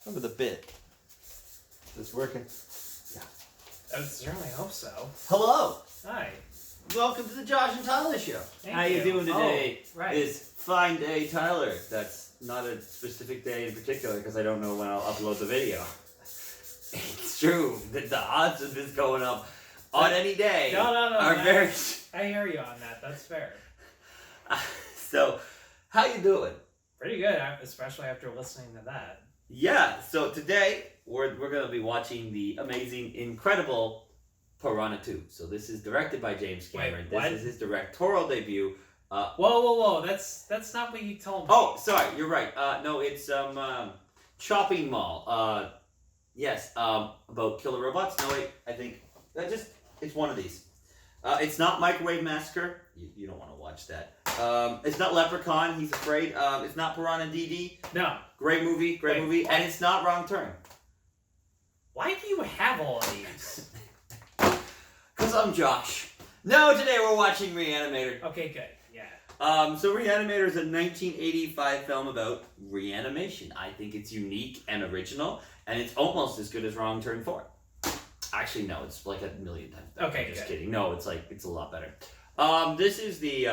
Remember the bit. It's working. Yeah. I certainly hope so. Hello. Hi. Welcome to the Josh and Tyler Show. Thank How you doing today? Oh, right. Is Fine Day Tyler. That's not a specific day in particular because I don't know when I'll upload the video. It's true that the odds of this going up on any day are very... I hear you on that. That's fair. So, how you doing? Pretty good, especially after listening to that. Yeah, so today we're going to be watching the amazing, incredible Piranha 2. So this is directed by James Cameron. Wait, what? This is his directorial debut. Whoa! That's not what you told me. Oh, sorry, you're right. No, it's Shopping Mall. Yes, about killer robots. No, wait, I think it's one of these. It's not Microwave Massacre. You don't want to watch that. It's not Leprechaun. He's afraid. It's not Piranha DD. No. Great movie. What? And it's not Wrong Turn. Why do you have all of these? Because I'm Josh. No, today we're watching Reanimator. Okay, good. Yeah. So Reanimator is a 1985 film about reanimation. I think it's unique and original, and it's almost as good as Wrong Turn 4. Actually, no, it's like a million times better. Okay, Just good. kidding. No, it's a lot better. This is the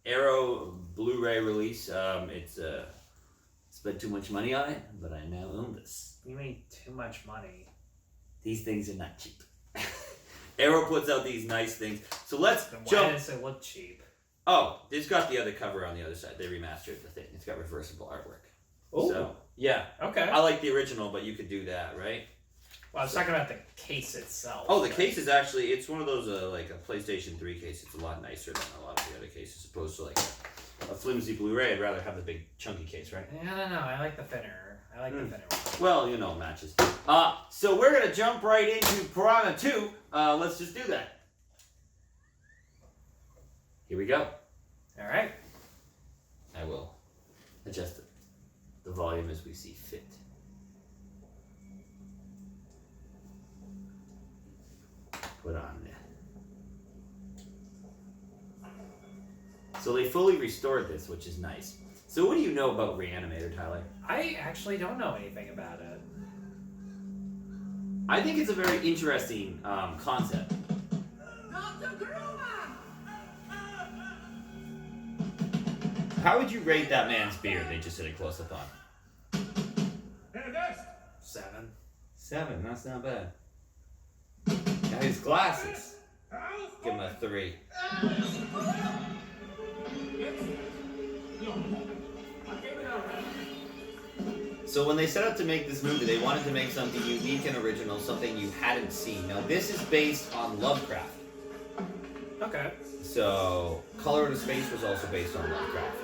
Arrow Blu-ray release. It's spent too much money on it, but I now own this. You made too much money. These things are not cheap. Arrow puts out these nice things. So let's Then jump. why does it look cheap? Oh, it's got the other cover on the other side. They remastered the thing. It's got reversible artwork. Oh. So, yeah. Okay. I like the original, but you could do that, right? Well, I was talking about the case itself. Oh, the case is actually, it's one of those, like a PlayStation 3 case. It's a lot nicer than a lot of the other cases, opposed to like a flimsy Blu-ray. I'd rather have the big chunky case, right? I don't know. I like the thinner. I like the thinner one. Well, you know, matches. So we're going to jump right into Piranha 2. Let's just do that. Here we go. All right. I will adjust the volume as we see fit. Put on there. So they fully restored this, which is nice. So what do you know about Reanimator, Tyler? I actually don't know anything about it. I think it's a very interesting concept. How would you rate that man's beard they just did a close-up on? 7. 7, that's not bad. Now his glasses. Give him a 3. So when they set out to make this movie, they wanted to make something unique and original, something you hadn't seen. Now this is based on Lovecraft. Okay. So Color Out of Space was also based on Lovecraft.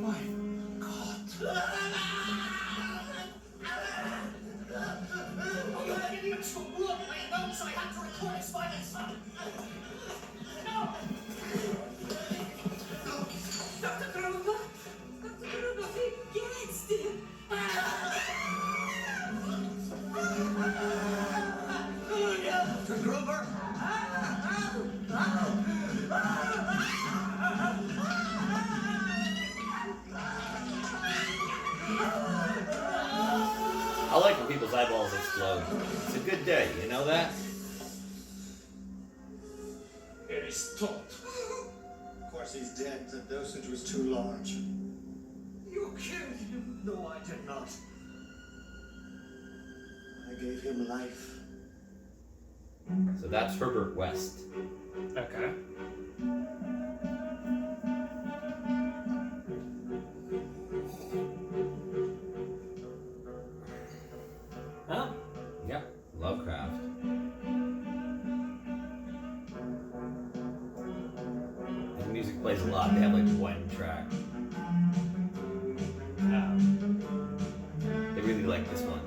My God. I like when people's eyeballs explode. It's a good day, you know that? It is stopped. Of course he's dead. The dosage was too large. You killed him. No, I did not. I gave him life. So that's Herbert West. Okay. Huh? Yeah, Lovecraft. The music plays a lot. They have like one track. They really like this one.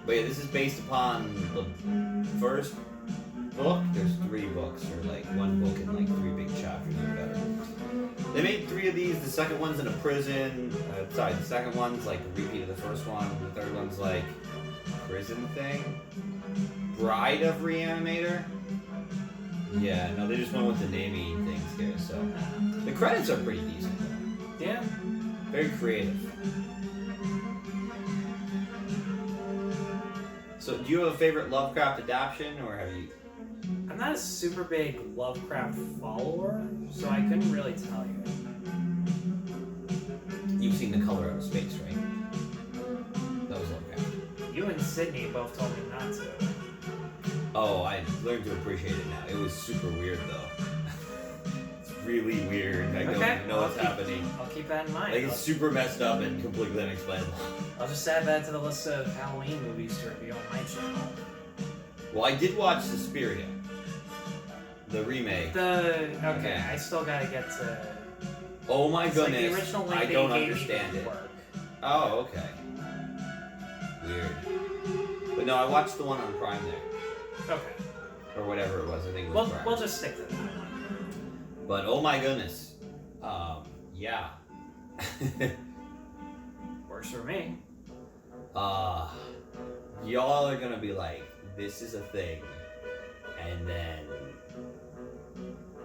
But yeah, this is based upon the first book. There's 3 books, or like one book and like 3 big chapters or better. They made 3 of these. The second one's in a prison. The second one's like a repeat of the first one. The third one's like a prison thing. Bride of Reanimator. Yeah, no, they just went with the naming things here. credits are pretty decent. Yeah. Very creative. So, do you have a favorite Lovecraft adaptation, or have you? I'm not a super big Lovecraft follower, so I couldn't really tell you. You've seen The Color Out of Space, right? That was Lovecraft. You and Sydney both told me not to. Oh, I learned to appreciate it now. It was super weird, though. It's really weird. I don't even know what's happening. I'll keep that in mind. Like, it's super messed up and completely unexplainable. I'll just add that to the list of Halloween movies to review on my channel. Well, I did watch Suspiria. The remake. Okay, I still gotta get to... Oh my It's like goodness. the original link I they don't gave me understand didn't it. work. Oh, okay. Weird. But no, I watched the one on Prime there. Okay. Or whatever it was. I think it was Prime. We'll just stick to that one. But oh my goodness. Yeah. Works for me. Y'all are gonna be like, this is a thing. And then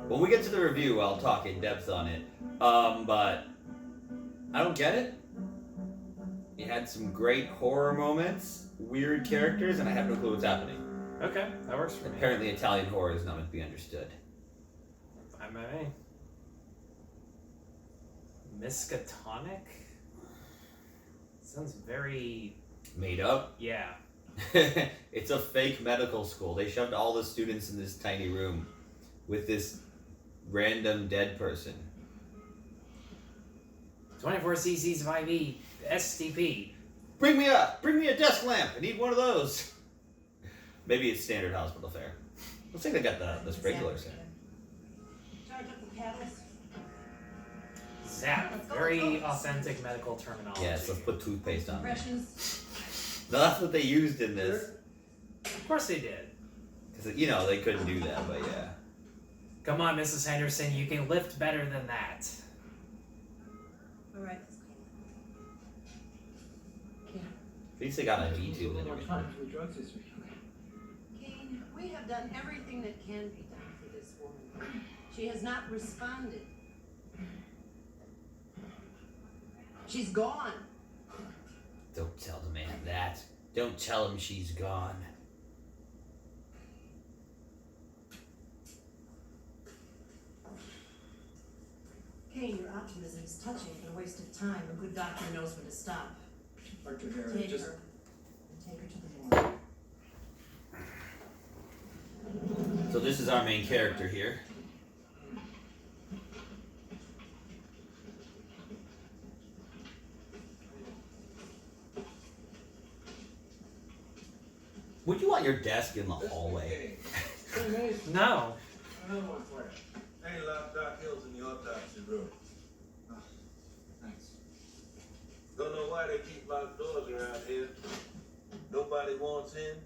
when we get to the review, I'll talk in depth on it. But I don't get it. It had some great horror moments, weird characters, and I have no clue what's happening. Okay, that works for me. Apparently Italian horror is not meant to be understood. I'm a Miskatonic? Sounds very... Made up? Yeah. It's a fake medical school. They shoved all the students in this tiny room with this random dead person. 24 cc's of IV, STP. Bring me a desk lamp. I need one of those. Maybe it's standard hospital fare. Looks like they got the sprinklers in. Charge up the paddles. Zap. Very authentic medical terminology. Yes, let's put toothpaste on there. Impressions. No, that's what they used in this. Of course they did. Because, you know, they couldn't do that, but yeah. Come on, Mrs. Henderson, you can lift better than that. All right. At least they got a V2 and everything. Kane, we have done everything that can be done for this woman. She has not responded. She's gone. Don't tell the man that. Don't tell him she's gone. Kane, your optimism is touching but a waste of time. A good doctor knows when to stop. Dr. Harris, Take just her. And take her to the morgue. So this is our main character here. Would you want your desk in the hallway? No. I have one for you. Hey, lock Doc Hills in the autopsy room. Oh, thanks. Don't know why they keep locked doors around here. Nobody wants in,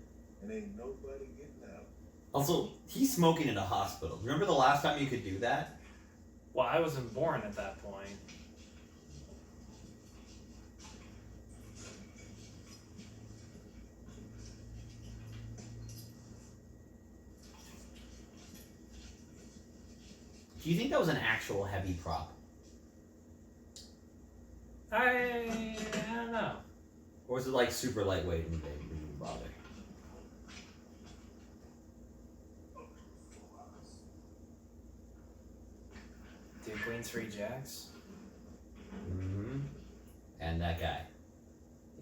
and ain't nobody getting out. Also, he's smoking in a hospital. Remember the last time you could do that? Well, I wasn't born at that point. Do you think that was an actual heavy prop? I don't know. Or was it like super lightweight and they didn't bother? Dude, Queen's Free Jacks Mm-hmm. And that guy.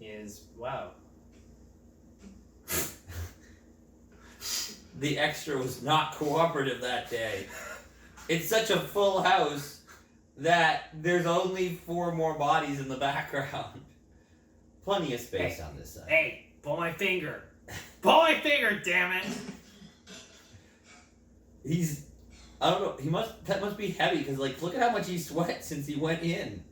is, wow. The extra was not cooperative that day. It's such a full house that there's only 4 more bodies in the background. Plenty of space on this side. Hey, pull my finger. Pull my finger, damn it. He's, I don't know, that must be heavy because like look at how much he sweat since he went in.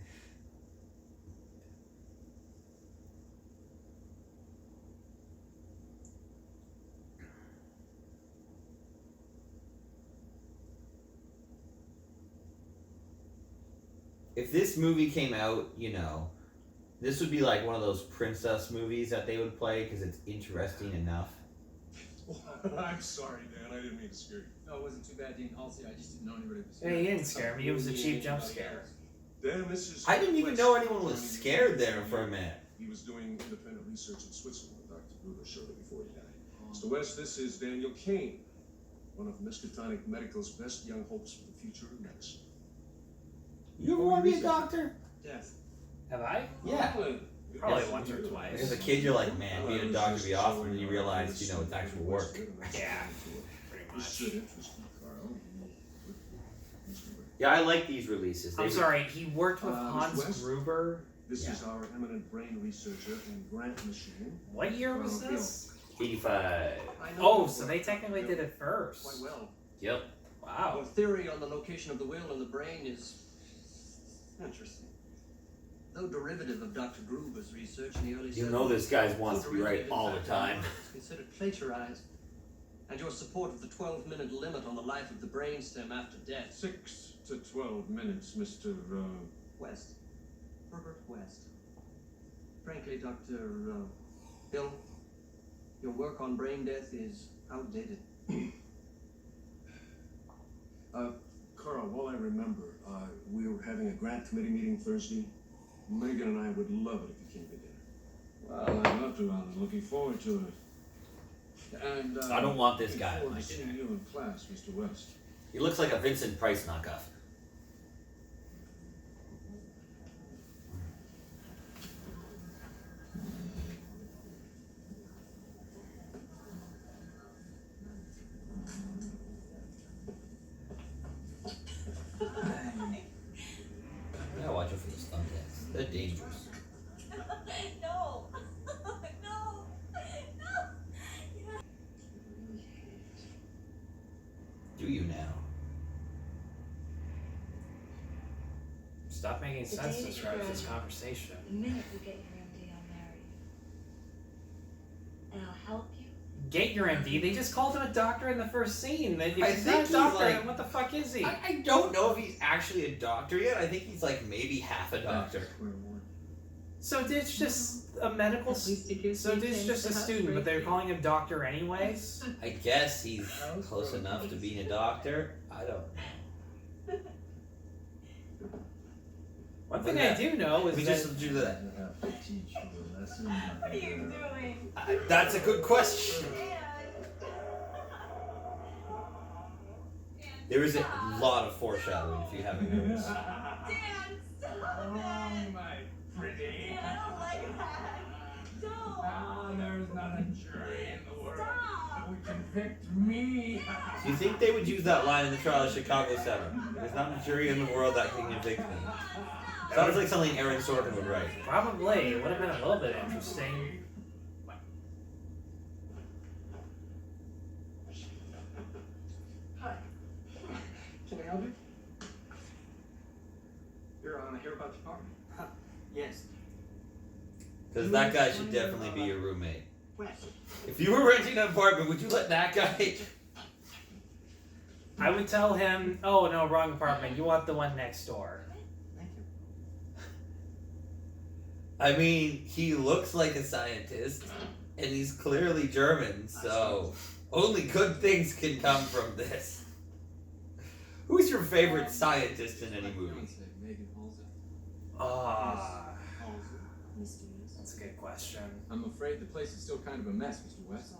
If this movie came out, you know, this would be like one of those princess movies that they would play because it's interesting enough. I'm sorry, Dan. I didn't mean to scare you. No, it wasn't too bad, Dean Halsey. I just didn't know anybody was. Hey, he didn't scare me. It was a cheap jump scare. Dan, this is. I didn't even know anyone was scared there for a minute. He was doing independent research in Switzerland with Dr. Gruber shortly before he died. Mr. West, this is Daniel Kane, one of Miskatonic Medical's best young hopes for the future of medicine. You ever want to be a doctor? Yes. Have I? Yeah. Probably once or twice. As a kid, you're like, man, being a doctor would be awesome, and you realize, you know, it's actual work. Yeah, pretty This much. should interest you, Carl. Yeah, I like these releases. I'm sorry, he worked with Mr. Hans West? Gruber. This is our eminent brain researcher and grant machine. What year was this? 85. Oh, so they technically did it Quite first. well. Yep. Wow. Your theory on the location of the will in the brain is interesting. Though derivative of Dr. Gruber's research in the early 70s. You know this guy wants to be right all the time. It's considered plagiarized. And your support of the 12-minute limit on the life of the brainstem after death. 6 to 12 minutes, Mr. West. Herbert West. Frankly, Dr. Hill, your work on brain death is outdated. Carl, while I remember, we were having a grant committee meeting Thursday. Megan and I would love it if you came to dinner. Well, I'd love to. I'm looking forward to it. And I don't want this looking guy at forward my to seeing dinner. you in class, Mr. West. He looks like a Vincent Price knockoff. Yeah, watch out for those thumbtacks. They're dangerous. No. No. Do you now? Stop making The sense day to that describe you this graduate. conversation. The minute you get your MD, I'll marry you. And I'll help you. Get your MD. They just called him a doctor in the first scene. If I he's think not a he's doctor, like- then what the fuck is he? I don't know if he's actually a doctor yet. I think he's like maybe half a doctor. So dude's just a medical. At least it gives So me dude's things just to a have student, but they're breakthrough. calling him doctor anyways. I guess he's close enough to being a doctor. I don't know. One Look thing at I that. do know is We that just do that. I have to teach you a lesson. What are you doing? That's a good question. There is a lot of foreshadowing if you haven't noticed. Dan, stop it! my pretty. Dan, I don't like that. Don't. Ah, there's not a jury in the world Stop. that would convict me. Do you think they would use that line in the trial of Chicago 7? There's not a jury in the world that can convict me. Sounds like something Aaron Sorkin would write. probably it would have been a little bit interesting. Hi. Can I help you? You're on a hear about your partner? Yes. Because that guy should definitely be your roommate. West. If you were renting an apartment, would you let that guy? I would tell him, "Oh no, wrong apartment. You want the one next door." Thank you. I mean, he looks like a scientist, and he's clearly German, so only good things can come from this. Who's your favorite scientist in any movie? Megan Halsey. Ah, Mr. West. that's a good question. I'm afraid the place is still kind of a mess, Mr. West.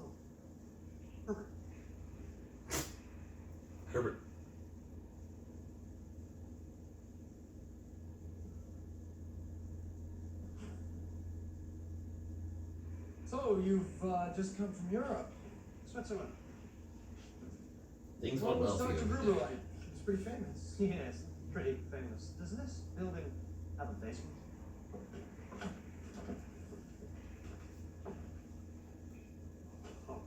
Herbert. Herbert. So you've just come from Europe, Switzerland. Things What went was well for Dr. you. Gruber like? He was pretty famous. Yes, pretty famous. Does this building have a basement? Oh,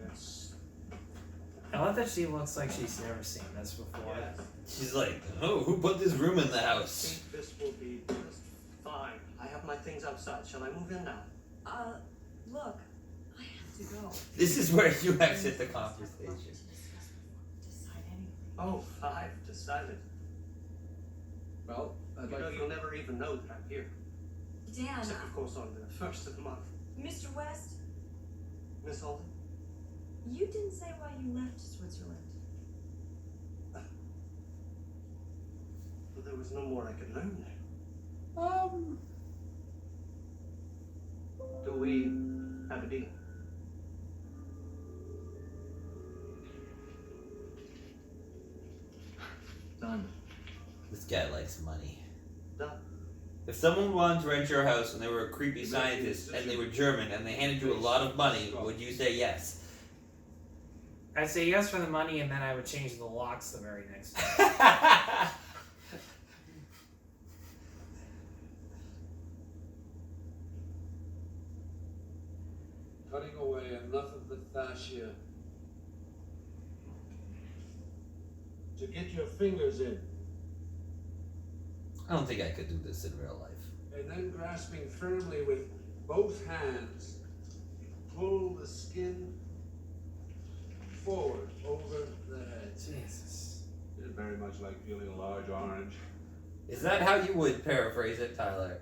yes. I love that she looks like she's never seen this before. Yes. She's like, oh, who put this room in the I house? think this will be just fine. I have my things outside. Shall I move in now? Look, I have to go. This is where you exit the conversation. Decide anything. Oh, I've decided. Well, I'd You know, like you'll never even know that I'm here. Dan, Except, of course, on the first of the month. Mr. West, Miss Holden? You didn't say why you left Switzerland. But there was no more I could learn there. Do we have a deal? Done. This guy likes money. Done. If someone wanted to rent your house and they were a creepy scientist and they were German and they handed you a lot of money, would you say yes? I'd say yes for the money, and then I would change the locks the very next day. Cutting away enough of the fascia to get your fingers in, I don't think I could do this in real life. and then grasping firmly with both hands, pull the skin forward over the head. Jesus. It's very much like peeling a large orange. Is that how you would paraphrase it, Tyler?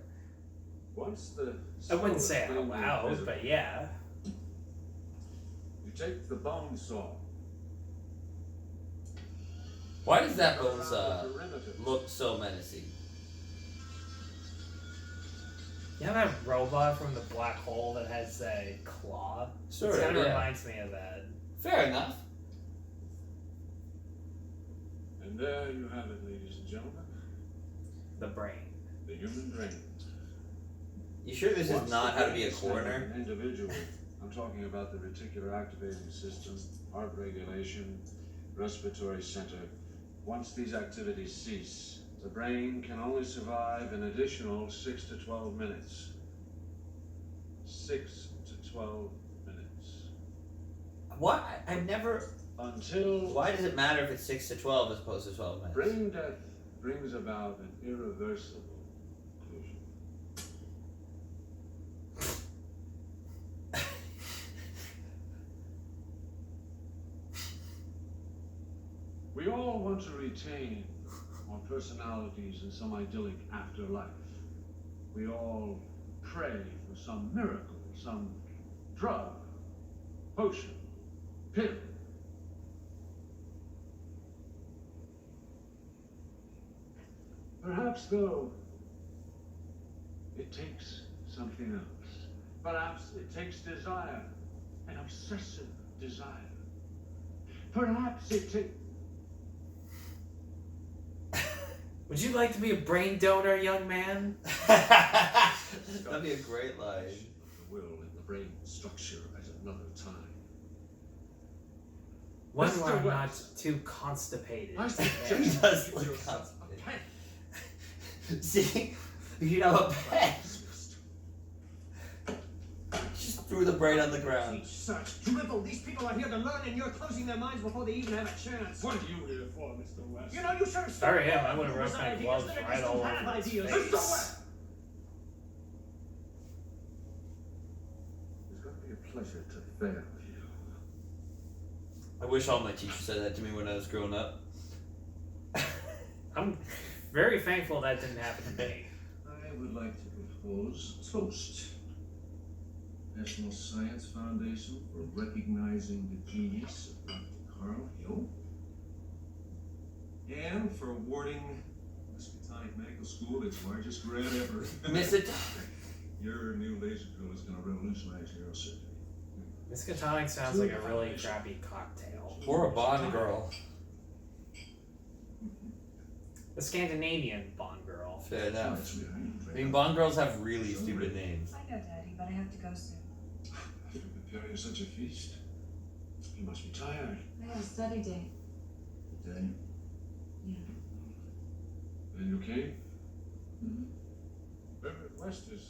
Once the I wouldn't skull say is it out clearly loud, visible, but yeah. you take the bone saw. Why does that cut bone around the perimeter. look so menacing? You know that robot from the black hole that has a claw? Sort It of, kind of yeah. reminds me of that. Fair enough. And there you have it, ladies and gentlemen. The brain. The human brain. You sure this is Once not the how to be a brain is coroner? an individual. I'm talking about the reticular activating system, heart regulation, respiratory center. Once these activities cease, the brain can only survive an additional 6 to 12 minutes. 6 to 12 minutes. What? I've never. Until Why does it matter if it's 6 to 12 as opposed to 12 minutes? brain death brings about an irreversible conclusion. We all want to retain our personalities in some idyllic afterlife. We all pray for some miracle, some drug, potion, pill. Perhaps, though, it takes something else. Perhaps it takes desire, an obsessive desire. Perhaps it takes... Would you like to be a brain donor, young man? That'd be a great line. Of the will and the brain structure at another time. When Mr. we're not West. too constipated. I He suggest does you look give yourself constipated. a pen. See? You know, a pen. Just threw the brain on the ground. Teach such drivel. These people are here to learn, and you're closing their minds before they even have a chance. What are you here for, Mr. West? You know, you should have Sorry, yeah, I would have rubbed my ideas gloves that right just all don't have over his ideas. face. Mr. West! It's going to be a pleasure to fail you. I wish all my teachers said that to me when I was growing up. I'm very thankful that didn't happen to me. I would like to propose a toast. National Science Foundation for recognizing the genius of Dr. Carl Hill. And for awarding Miskatonic Medical School its largest grant ever. Miss it. Your new laser drill is going to revolutionize neurosurgery. Miskatonic sounds like a really crappy cocktail. Or a Bond girl. The Scandinavian Bond girl. Fair enough. That's what I mean, Bond girls have really stupid names. I know, Daddy, but I have to go soon. After preparing such a feast, you must be tired. I have a study date. Then? Yeah. Then you came? Mhm. Reverend West has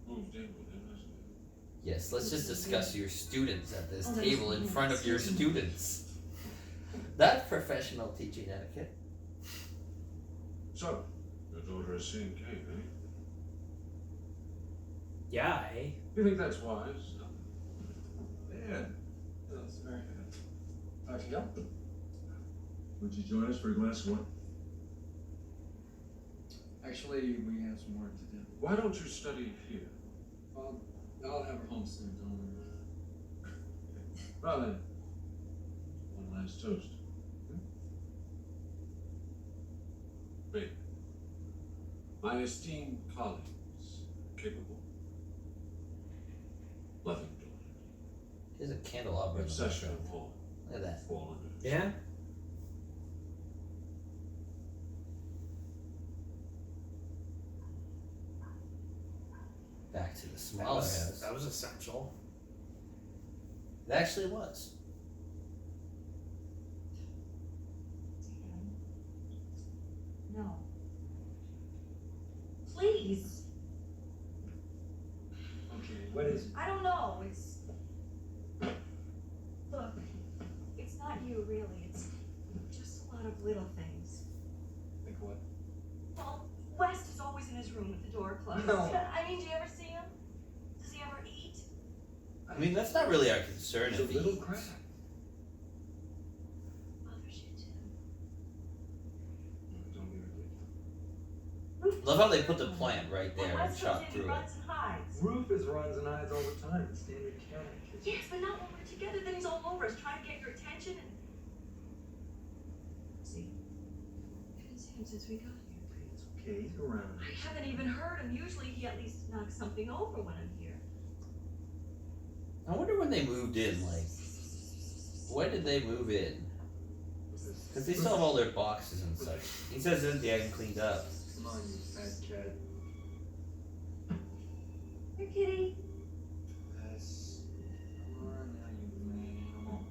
moved in with him, hasn't he? Yes, let's just discuss your students at this Oh, there's- table in front of your excuse me. students. That's professional teaching etiquette. So, your daughter is seeing Kate, eh? Yeah, eh? You think that's wise? Yeah, that's very good. Dr. Hill? Would you join us for a glass of wine? Actually, we have some work to do. Why don't you study here? I'll have her home soon, don't worry. Well then, the last toast. Babe, my esteemed colleagues, capable, loving daughter, There's a candelabra in the obsession background. of all Look at that. fallen. Yeah? Back to the smaller house. That was essential. It actually was. No. Please. Okay, what is it? I don't know. It's. Look, it's not you really. It's just a lot of little things. Like what? Well, West is always in his room with the door closed. No. I mean, do you ever see him? Does he ever eat? I mean, that's not really our concern. It's a If he little eats. crap. Bothers you too. Don't be ridiculous. Love how they put the plant right When there and West chop comes in, through he it. runs and hides. Rufus runs and hides all the time. It's standard cat. Yes, but not when we're together. Then he's all over us, trying to get your attention and. See? I haven't seen him since we got here. It's okay, he's around. I haven't even heard him. Usually he at least knocks something over when I'm here. I wonder when they moved in. Like, when did they move in? Because they still have all their boxes and such. He says that they haven't cleaned up. Come on, you fat cat. Here, kitty. Yes. Come on now, you man. Come on.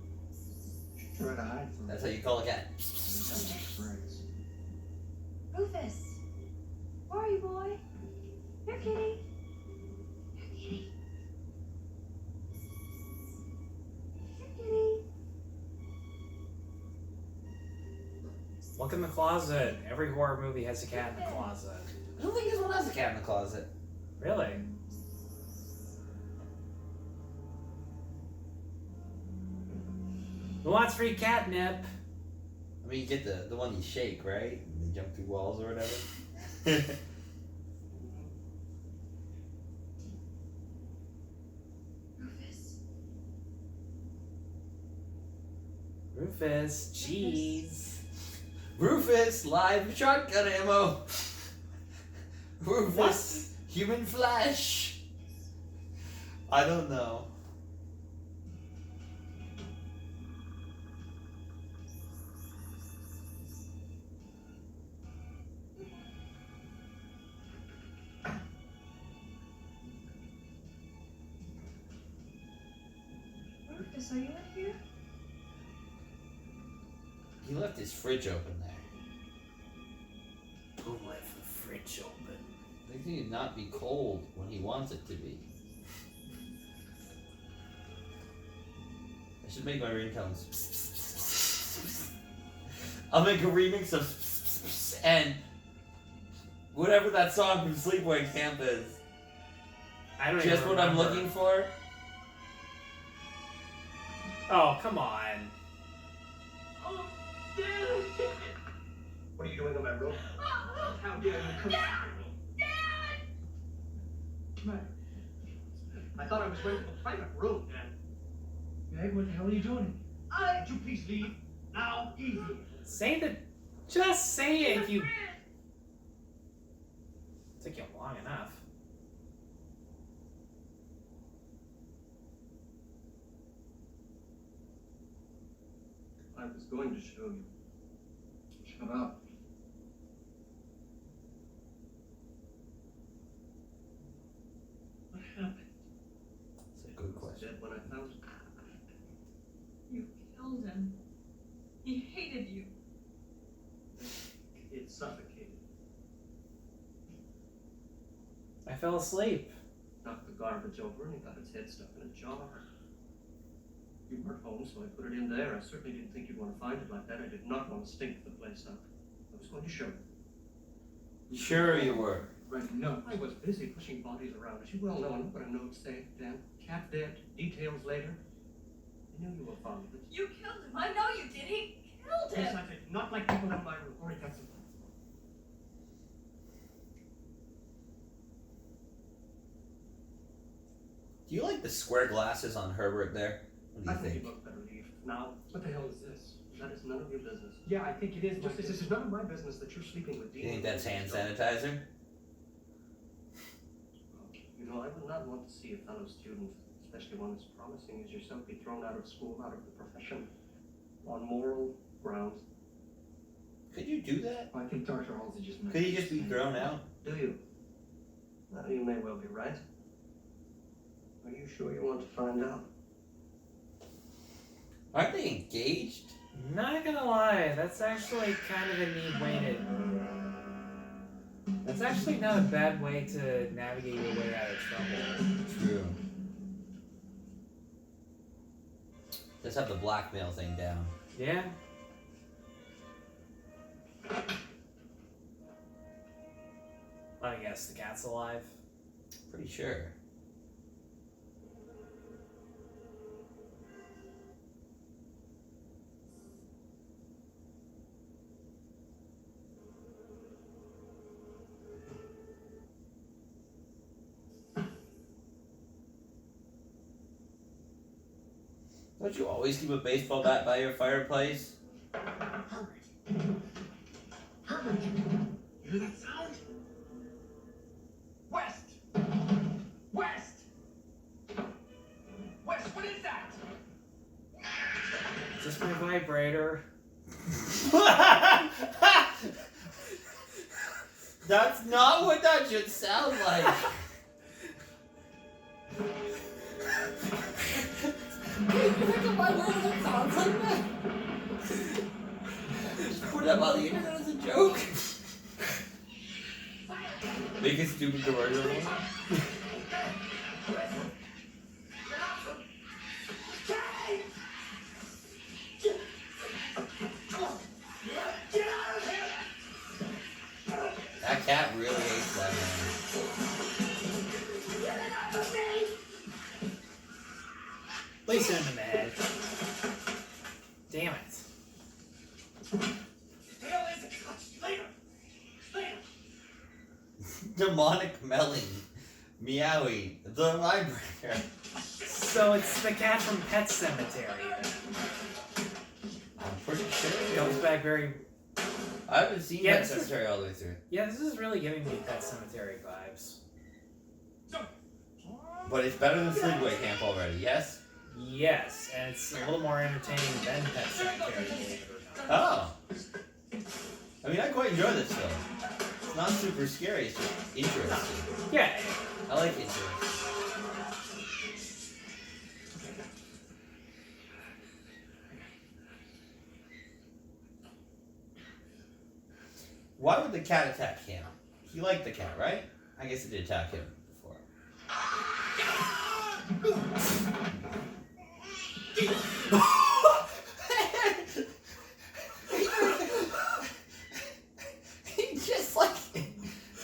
Try to hide from That's me. how you call a cat. Friends. Rufus. Where are you, boy? Here, kitty. Here, kitty. Here, kitty. Look in the closet. Every horror movie has a cat in the closet. I don't think this one has a cat in the closet. Really? Who wants free catnip? I mean, you get the one you shake, right? And they jump through walls or whatever. Rufus. Rufus, cheese. Rufus, live shotgun ammo. Rufus, human flesh. I don't know. Rufus, are you in here? He left his fridge open there. Who left the fridge open? Things need to not be cold when he wants it to be. I should make my ringtones. I'll make a remix of and whatever that song from Sleepaway Camp is. I don't Just even what I'm remember. looking for. Oh, come on. Oh, Dad! What are you doing on my roof? How dare you come? But, I thought I was going to a private room, Dad. Meg, what the hell are you doing? Would you please leave? Now, easy. Say the. Just say it if you. Took you long enough. I was going to show you. Shut up. What happened? That's a good question. Dead when I found it. You killed him. He hated you. It suffocated. I fell asleep. Knocked the garbage over and it got its head stuck in a jar. You weren't home, so I put it in there. I certainly didn't think you'd want to find it like that. I did not want to stink the place up. I was going to show you. Sure you were. Right, no. I was busy pushing bodies around, as you well know. I know what a note say, Dan. Cat dead, details later. I knew you were fond of it. You killed him. I know you did. He killed Yes, him. I did. Not like people in my room. Or he got some. Do you like the square glasses on Herbert there? What do I you think think? you look better leave. now? What the hell is this? That is none of your business. Yeah, I think it is. Just, this is none of my business that you're sleeping with You demons. think that's hand sanitizer? You know, I would not want to see a fellow student, especially one as promising as yourself, be thrown out of school, out of the profession, on moral grounds. Could you do that? I think Dr. Halsey just meant. Could he just be thrown out? Do you? Well, you may well be right. Are you sure you want to find out? Aren't they engaged? Not gonna lie, that's actually kind of a neat way to. That's actually not a bad way to navigate your way out of trouble. True. Let's have the blackmail thing down. Yeah. Let me guess, the cat's alive. Pretty sure. Don't you always keep a baseball bat by your fireplace? Herbert! Herbert! You hear that sound? West! West! West, what is that? Is this my vibrator? That's not what that should sound like. Just put it up on the internet as a joke. Make a stupid commercial. That cat really hates that man. Please send him in the head. Damn it. Demonic melling. Meowing. The vibrator. So it's the cat from Pet Cemetery. I'm pretty sure. It goes back very... I haven't seen Yeah, that this is- cemetery all the way through. Yeah, this is really giving me Pet Cemetery vibes. But it's better than Sleepaway Camp already, yes? Yes, and it's a little more entertaining than Pet Cemetery, believe it or not. Oh. I mean, I quite enjoy this film. It's not super scary, it's just interesting. Yeah. I like interesting. Why would the cat attack him? He liked the cat, right? I guess it did attack him before.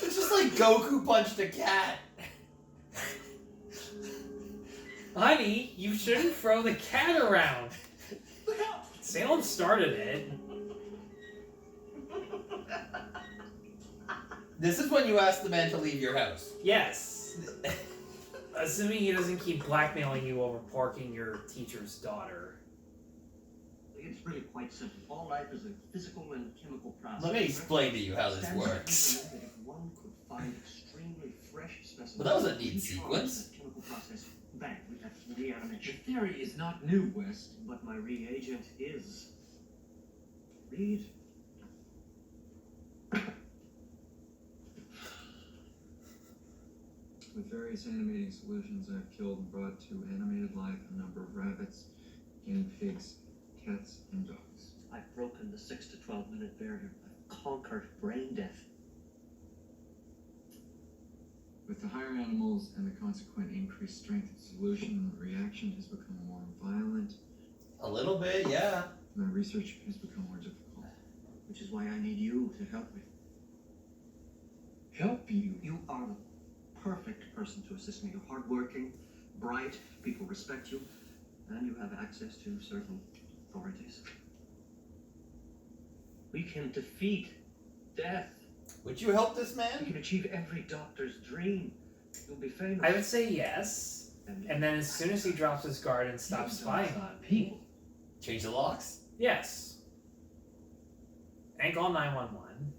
It's just like Goku punched a cat. Honey, you shouldn't throw the cat around. Salem started it. This is when you ask the man to leave your house. Yes. Assuming he doesn't keep blackmailing you over parking your teacher's daughter. It's really quite simple. All life is a physical and chemical process. Let me explain to you how this Stands to works. reason that if one could find extremely fresh specimens, But that was a neat each sequence. that chemical process, bang, we have reanimation. The theory is not new, West. But my reagent is. Read. With various animating solutions, I've killed and brought to animated life a number of rabbits, guinea pigs, cats, and dogs. I've broken the 6 to 12 minute barrier. I've conquered brain death. With the higher animals and the consequent increased strength of solution, the reaction has become more violent. A little bit, yeah. My research has become more difficult. Which is why I need you to help me. Help you? You are the perfect person to assist me. You're hardworking, bright, people respect you, and you have access to certain authorities. We can defeat death. Would you help this We man? can achieve every doctor's dream. You'll be famous. I would say yes. And then as soon as he drops his guard and stops spying on me, Change the locks? Yes. And call 911.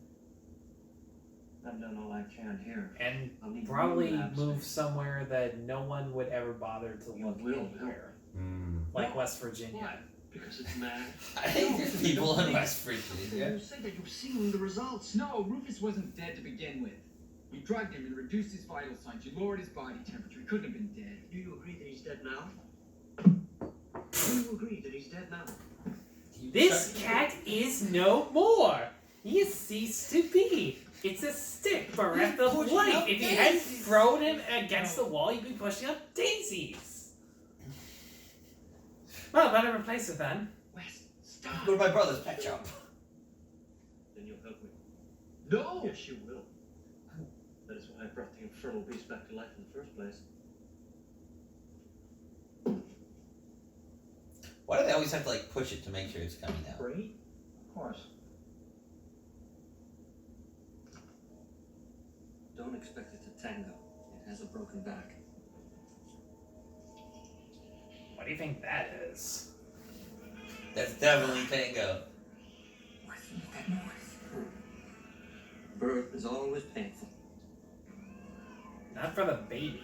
I've done all I can here. And I'll need probably new labs. move somewhere that no one would ever bother to You look will help. anywhere. Hmm. Like No. West Virginia. Why? Because it's mad. I think there's people in West Virginia. You said that you've seen the results. No, Rufus wasn't dead to begin with. You drugged him and reduced his vital signs. You lowered his body temperature. He couldn't have been dead. Do you agree that he's dead now? Do you agree that he's dead now? This cat is no more. He has ceased to be. It's a stick bereft of pushing life. up If you hadn't daisies. thrown him against the wall, you'd be pushing up daisies. Well, better replace it then. Wes, stop. Go to my brother's pet shop. Then you'll help me. No. Yes, you will. That is why I brought the infernal beast back to life in the first place. Why do they always have to like push it to make sure it's coming out? Great. Of course. Don't expect it to tango. It has a broken back. What do you think that is? That's definitely Tango. Birth is always painful. Not for the baby.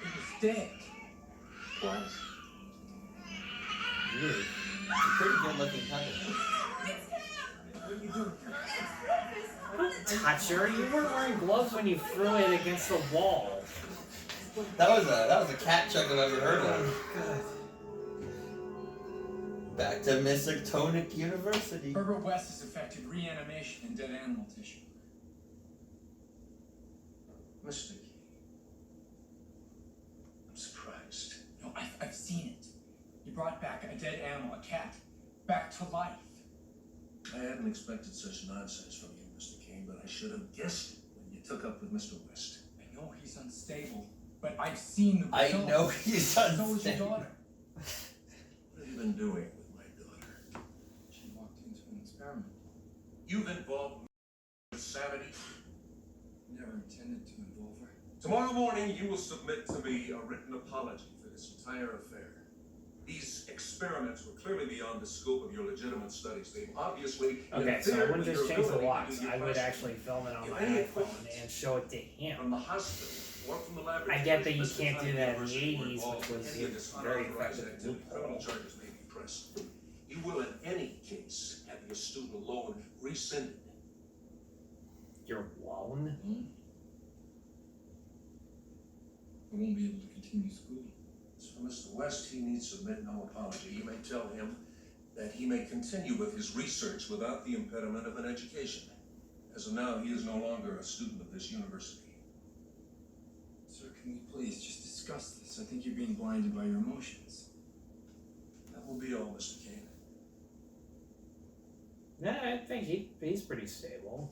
He's dead. Twice. Really? It's a pretty good looking puppet. What are you doing? Don't touch her. You weren't wearing gloves when you threw it against the wall. That was a cat chuck I've ever heard of. Back to Miskatonic University. Herbert West has effected reanimation in dead animal tissue. Mr. Key, I'm surprised. No, I've seen it. You brought back a dead animal, a cat, back to life. I hadn't expected such nonsense from you, Mr. Kane, but I should have guessed it when you took up with Mr. West. I know he's unstable, but I've seen the I results. know he's So is your unstable. daughter. What have you been doing with my daughter? She walked into an experiment. You've involved me with sanity. Never intended to involve her. Tomorrow morning, you will submit to me a written apology for this entire affair. These experiments were clearly beyond the scope of your legitimate studies. They've obviously Okay, so I interfered wouldn't with just your change the ability to locks. do your I would question. actually film it on If my any iPhone equipment and show it to him. from the hospital or from the laboratory. I get that you can't do that in the 80s, which was a very effective Criminal loophole. charges may be pressed. You will, in any case, have your student loan rescinded. Your loan? I won't be able to continue school. As for Mr. West, he need submit no apology. You may tell him that he may continue with his research without the impediment of an education. As of now, he is no longer a student of this university. Sir, can we please just discuss this? I think you're being blinded by your emotions. That will be all, Mr. Kane. Nah, I think he's pretty stable.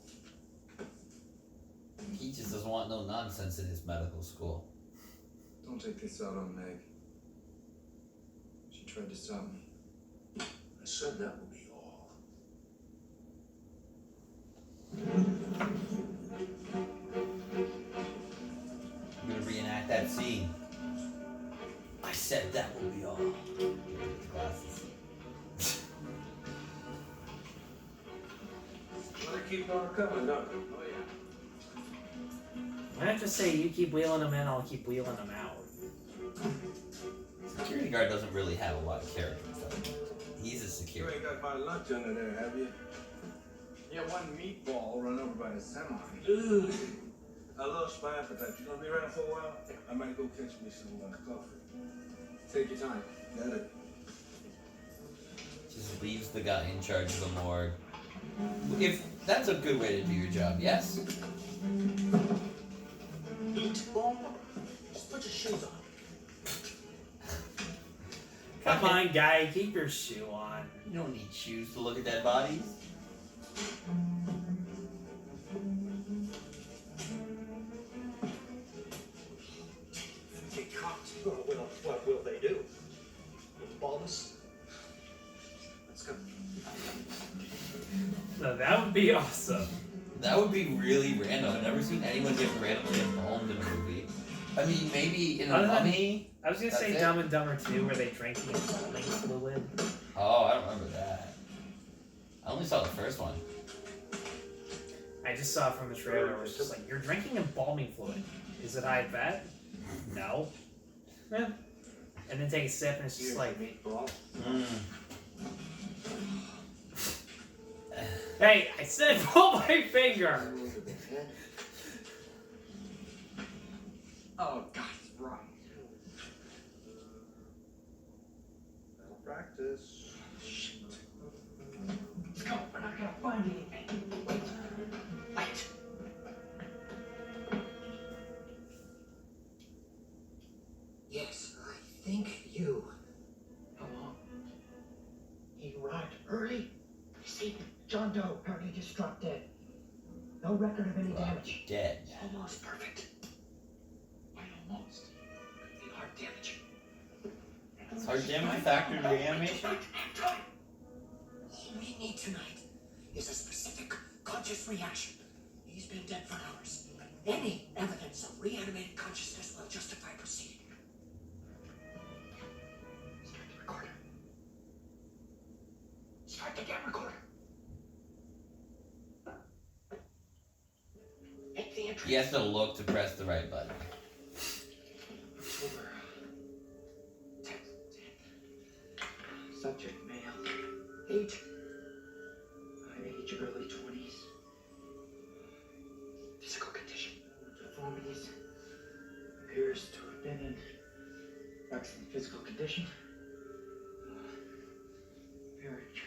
He just doesn't want no nonsense in his medical school. Don't take this out on Meg. She tried to stop me. I said that will be all. I'm gonna reenact that scene. I said that will be all. Glasses. Well, they keep on coming, don't they? Oh, yeah. Why not just say you keep wheeling him in, I'll keep wheeling him out? Security guard doesn't really have a lot of character. So he's a You security. ain't got my lunch under there, have you? Yeah, one meatball run over by a semi. Ugh. I lost my appetite. You gonna be around for a while? I might go catch me some coffee. Take your time. Got it. Just leaves the guy in charge of the morgue. If that's a good way to do your job, yes. Eat bomb. Just put your shoes on. Come on, guy, keep your shoe on. You don't need shoes to look at dead bodies. Get caught. Oh, well, what will they do? Ball us? Let's go. No, that would be awesome. That would be really random. I've never seen anyone get randomly embalmed in a movie. I mean, maybe in the Other than- Mummy. I was gonna That's say it. Dumb and Dumber 2, where they drank the embalming fluid. Oh, I don't remember that. I only saw the first one. I just saw it from the trailer where it's just like, you're drinking embalming fluid. Is it high fat? No. Yeah. And then take a sip and it's just like, hey, I said pull my finger! Oh, God, right. Practice. Let's go. We're not gonna find anything. Wait. Yes, I think you. Hello. He arrived early. You see, John Doe apparently just dropped dead. No record of any damage. Dead. Almost perfect. Why almost? The heart damage. Is heart damage a factor in reanimation? All we need tonight is a specific conscious reaction. He's been dead for hours. Any evidence of reanimated consciousness will justify proceeding. Start the recorder. Start the game recorder. Make the entry. He has to look to press the right button. October 10th. Subject male. Age early 20s. Physical condition. Deformities. Appears to have been in excellent physical condition. Marriage.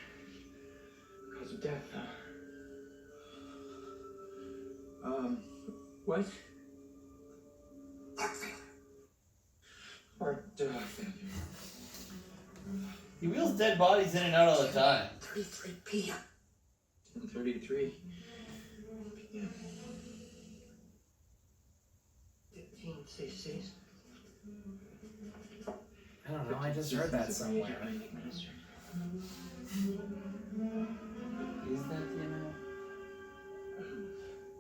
Cause of death, What? heart failure. Heart failure. He wheels dead bodies in and out all the time. 33 p.m. 10:33. Yeah. 15 cc's. I don't know, I just heard that somewhere. Is that the amount?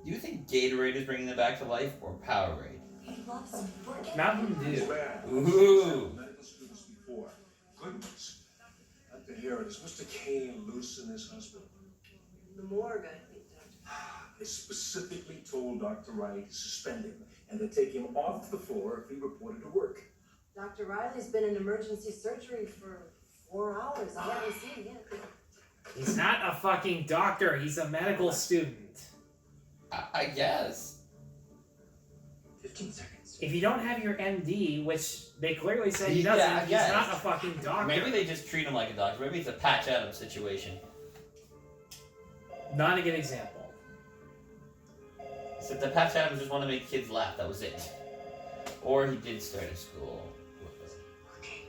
Do you think Gatorade is bringing them back to life or Powerade? He loves me. Forget Mountain Dew. Ooh. Medical students before. Good news. Dr. Herod, is Mr. Kane loose in this hospital? the morgue, I think, Doctor. I specifically told Dr. Wright to suspend him and to take him off the floor if he reported to work. Dr. Riley's been in emergency surgery for 4 hours. I haven't seen him yet. He's not a fucking doctor, he's a medical student. I guess. 15 seconds. If you don't have your MD, which they clearly say he Yeah, doesn't, I he's guess. not a fucking doctor. Maybe they just treat him like a doctor. Maybe it's a Patch Adams situation. Not a good example. Except that Patch Adams just wanted to make kids laugh. That was it. Or he did start a school. Okay.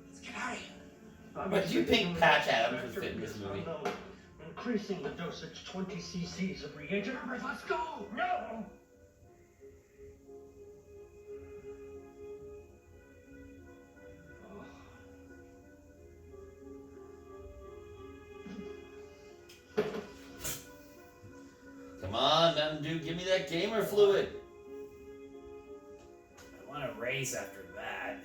Let's get out of here. But do you think Patch Adams would fit in this movie? Increasing the dosage 20 cc's of reagent. Let's go! No! Come on, Mountain Dew, give me that gamer fluid. I want to raise after that.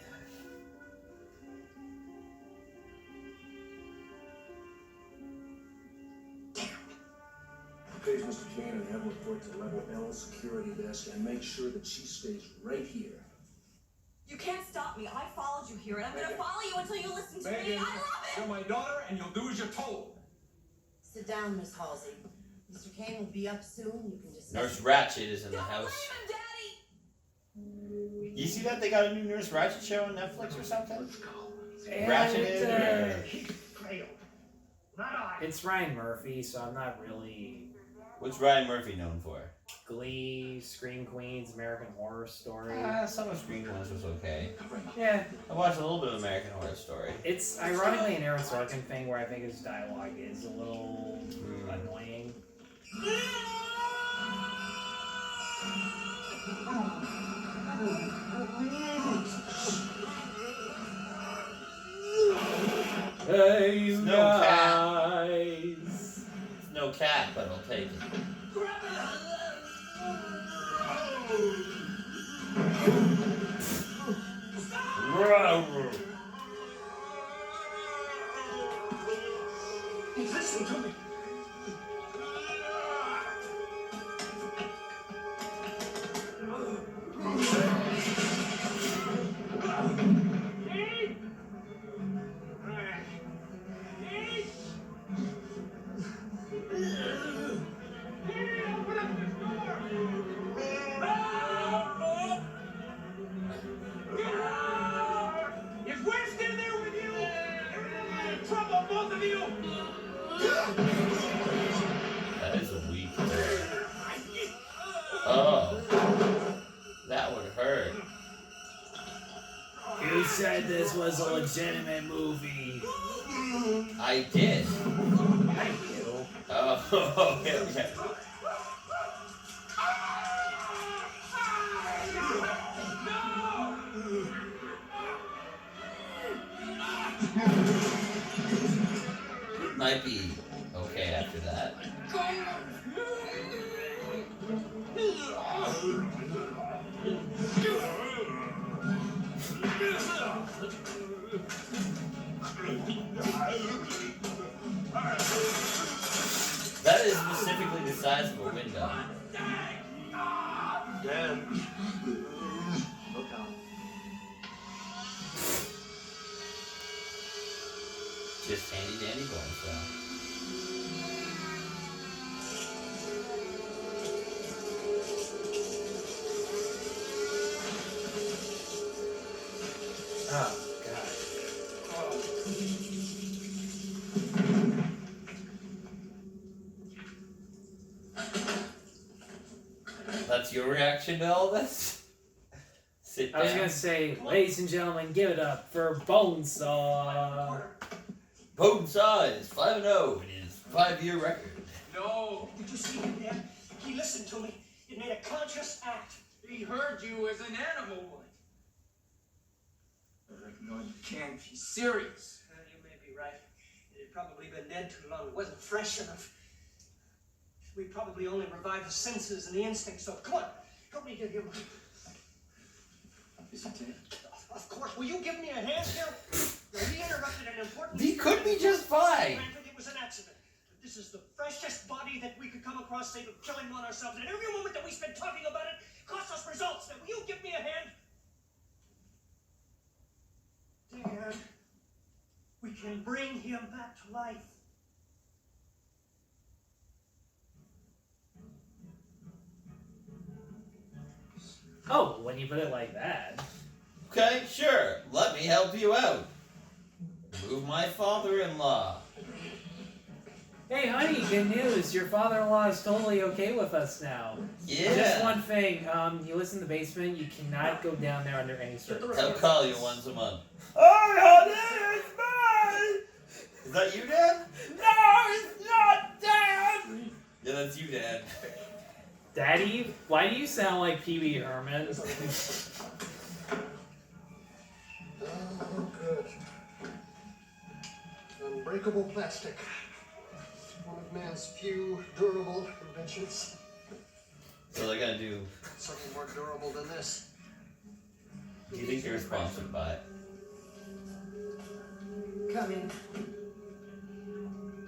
Page Mr. Kane and have him report to level L security desk and make sure that she stays right here. You can't stop me. I followed you here, and I'm gonna follow you until you listen to me. Megan, I love it! you're my daughter and you'll do as you're told. Sit down, Miss Halsey. Mr. Kane will be up soon. You can just. Nurse Ratched is in the Don't house. blame him, Daddy! You see that they got a new Nurse Ratched show on Netflix or something? Let's go. Ratcheted or... He failed. Not I. It's Ryan Murphy, so I'm not really... What's Ryan Murphy known for? Glee, Scream Queens, American Horror Story. Some of Screen Queens was okay. Yeah, I watched a little bit of American Horror Story. it's ironically an Aaron Sorkin thing where I think his dialogue is a little annoying. Hey, you No cat. guys! It's no cat, but I'll take it. Listen to me. If we're still there with you, we're in trouble, both of you. That is a weak thing. Oh. That would hurt. You said this was a legitimate movie. I did. I do. Oh, okay, okay. Might be okay after that. That is specifically the size of a window. Dan. Look out. Just handy dandy going style. Oh, God. That's your reaction to all this? Sit down. I was gonna say, ladies and gentlemen, give it up for Bonesaw. Bonesaw is 5-0 in his 5-year record. No. Did you see him, Dan? He listened to me. He made a conscious act. He heard you as an animal would. No, you can't. He's serious. You may be right. He'd probably been dead too long. It wasn't fresh enough. We probably only revived the senses and the instincts, so come on. Help me get him. Is he dead? Of course. Will you give me a hand here? Now, he interrupted an important... He could be just fine. Granted, it was an accident. But this is the freshest body that we could come across, save of killing one ourselves. And every moment that we spend talking about it costs us results. Now, will you give me a hand? Dan, we can bring him back to life. Oh, when you put it like that. Okay, sure. Let me help you out. Move my father-in-law. Hey, honey, good news. Your father-in-law is totally okay with us now. Yeah. Just one thing. You live in the basement. You cannot go down there under any circumstances. He'll call you once a month. Oh, honey, it's mine! Is that you, Dad? No, it's not Dad! Yeah, that's you, Dad. Daddy, why do you sound like Pee Wee Herman? Oh, good. Unbreakable plastic. One of man's few durable inventions. So they're gonna do. Something more durable than this. Do you think you're sponsored by it? Come in.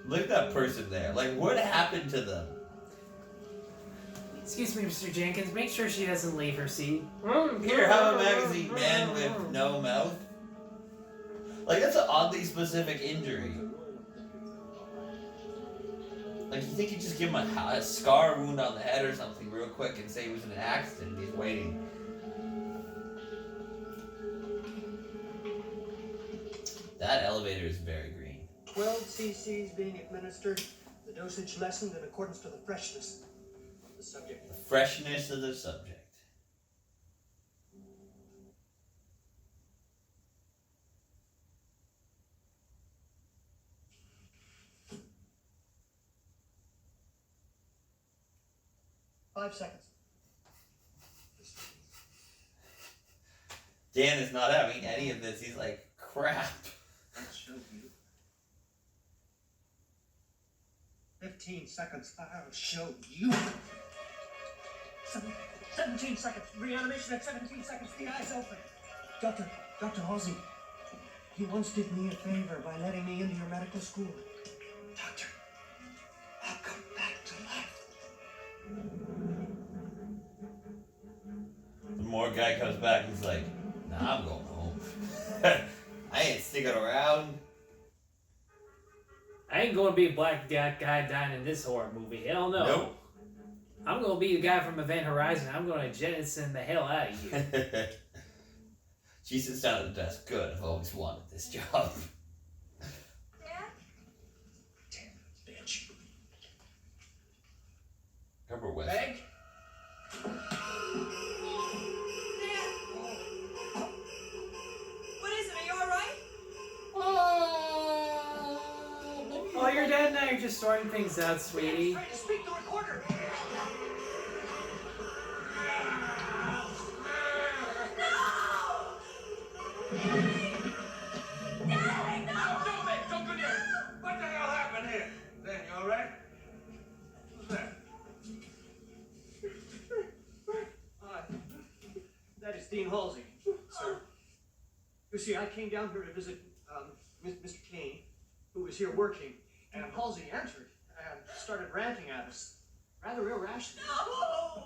Look at that person there. Like, what happened to them? Excuse me, Mr. Jenkins. Make sure she doesn't leave her seat. Here, have a magazine, man with no mouth. Like, that's an oddly specific injury. Like, you think you just give him a scar wound on the head or something real quick and say he was in an accident. He's waiting. That elevator is very green. 12 cc's being administered. The dosage lessened in accordance to the freshness of the subject. The freshness of the subject. Five seconds. Dan is not having any of this. He's like, crap. I'll show you. 15 seconds. I'll show you. 17 seconds. Reanimation at 17 seconds. The eyes open. Doctor, Dr. Halsey, you once did me a favor by letting me into your medical school. Doctor, I'll come back to life. The more guy comes back, he's like, nah, I'm going home. I ain't sticking around. I ain't gonna be a black guy dying in this horror movie. Hell no. Nope. I'm gonna be the guy from Event Horizon. I'm gonna jettison the hell out of you. She sits down at the desk. Good, I've always wanted this job. Dad? Damn bitch. Remember West. Meg? What is it? Are you alright? Oh, your dad and I are just sorting things out, sweetie. Trying to speak the recorder. Don't go near. What the hell happened here? Dan, you all right? What's that? That is Dean Halsey, sir. You see, I came down here to visit Mr. Kane, who was here working, and Halsey entered and started ranting at us, rather irrationally. No!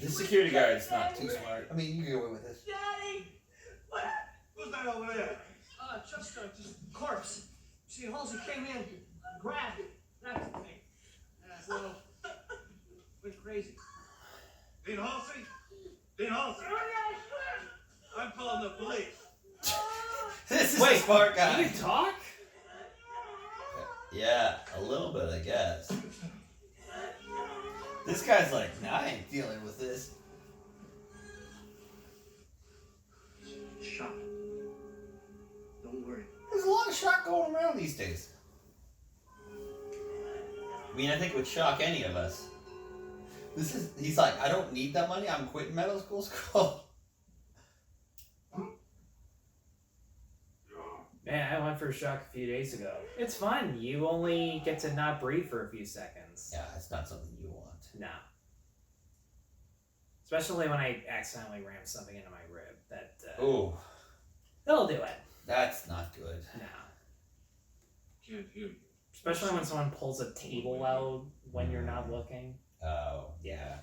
The security guard's not too smart. I mean, you can get away with this. Daddy! What? Who's that over there? Just a corpse. See, Halsey came in, grabbed it, that thing. Well, went crazy. Dean Halsey? Dean Halsey? I'm calling the police. This is a smart guy. You can talk? Yeah, a little bit, I guess. This guy's like, nah, I ain't dealing with this. Shot. Don't worry. There's a lot of shock going around these days. I mean, I think it would shock any of us. He's like, I don't need that money, I'm quitting medical school. Man, I went for a shock a few days ago. It's fun. You only get to not breathe for a few seconds. Yeah, it's not something you want. No. Especially when I accidentally ram something into my rib. Ooh, That'll do it. that's not good. No. Can't hear you. Especially when someone pulls a table out when you're not looking. Oh, yeah.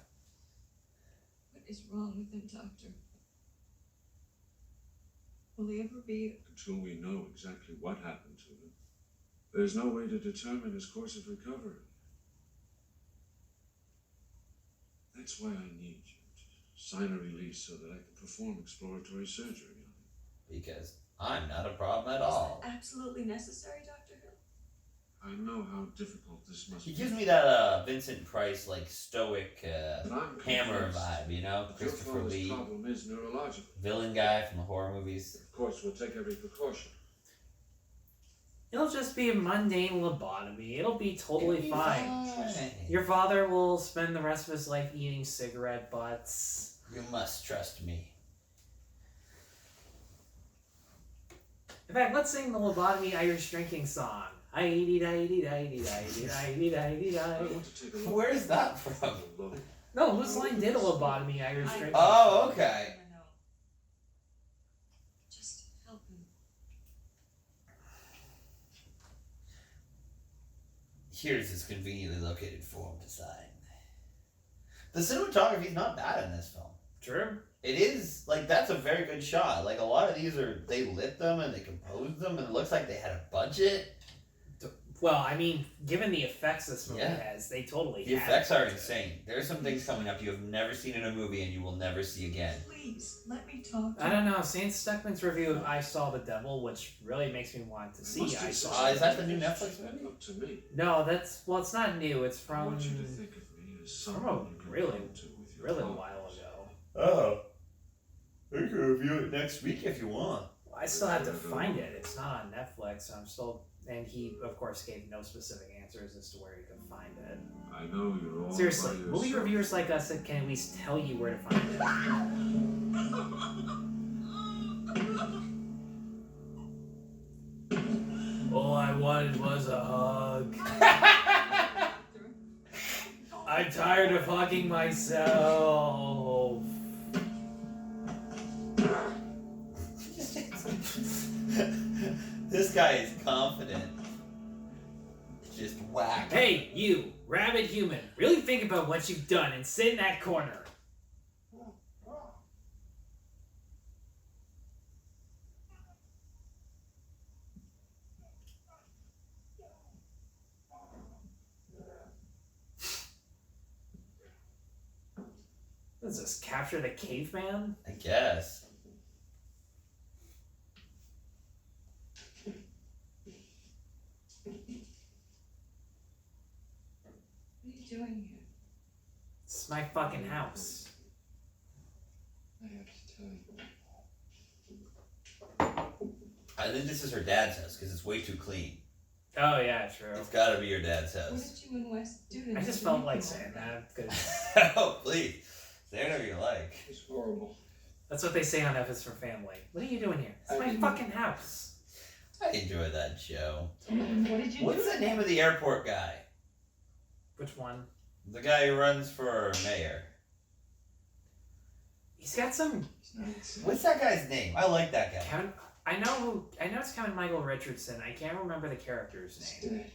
What is wrong with him, Doctor? Will he ever be... Until we know exactly what happened to him, there's no way to determine his course of recovery. That's why I need you to sign a release so that I can perform exploratory surgery on him. Because I'm not a problem at all. Absolutely necessary, Dr. Hill? I know how difficult this must He be. gives me that Vincent Price, like, stoic But I'm hammer convinced vibe, you know? that your Christopher father's Lee, problem is neurological. villain guy from the horror movies. Of course, we'll take every precaution. It'll just be a mundane lobotomy. It'll be totally It'll be fine. fine. Your father will spend the rest of his life eating cigarette butts. You must trust me. In fact, let's sing the lobotomy Irish drinking song. I want to take a look. Where's that from? No, whose line did a lobotomy Irish drinking? Oh, okay. Just help him. Here's his conveniently located form to sign. The cinematography's not bad in this film. True. It is, like, that's a very good shot. Like, a lot of these they lit them and they composed them, and it looks like they had a budget. Well, I mean, given the effects this movie Yeah. has, they totally The have effects are it. insane. There's some things coming up you have never seen in a movie and you will never see again. Please, let me talk to I don't know. Saint Stuckman's review of I Saw the Devil, which really makes me want to see I Saw is that the new Netflix movie? Up to me. No, it's not new. It's I from want you to think of me as from someone a you can really, come to with your really a problems. while ago. Oh. We can review it next week if you want. I still have to find it. It's not on Netflix. So I'm still, and he of course gave no specific answers as to where you can find it. I know you're all Seriously, by movie yourself. reviewers like us that can at least tell you where to find it. All I wanted was a hug. I'm tired of hugging myself. this guy is confident. Just whack. Hey, you, rabid human. Really think about what you've done and sit in that corner. What is this, capture the caveman? I guess. What are you doing here? This is my fucking house. I have to tell you. I think this is her dad's house because it's way too clean. Oh yeah, true. It's gotta be your dad's What house. did you and Wes do to I just felt like saying that because Oh, please. Say whatever you like. It's horrible. that's what they say on F is for Family. What are you doing here? It's my fucking house. I enjoy that show. What did you What's do? the name of the airport guy? Which one? The guy who runs for mayor. He's got some. What's that guy's name? I like that guy. Kevin, I know it's Kevin Michael Richardson. I can't remember the character's name.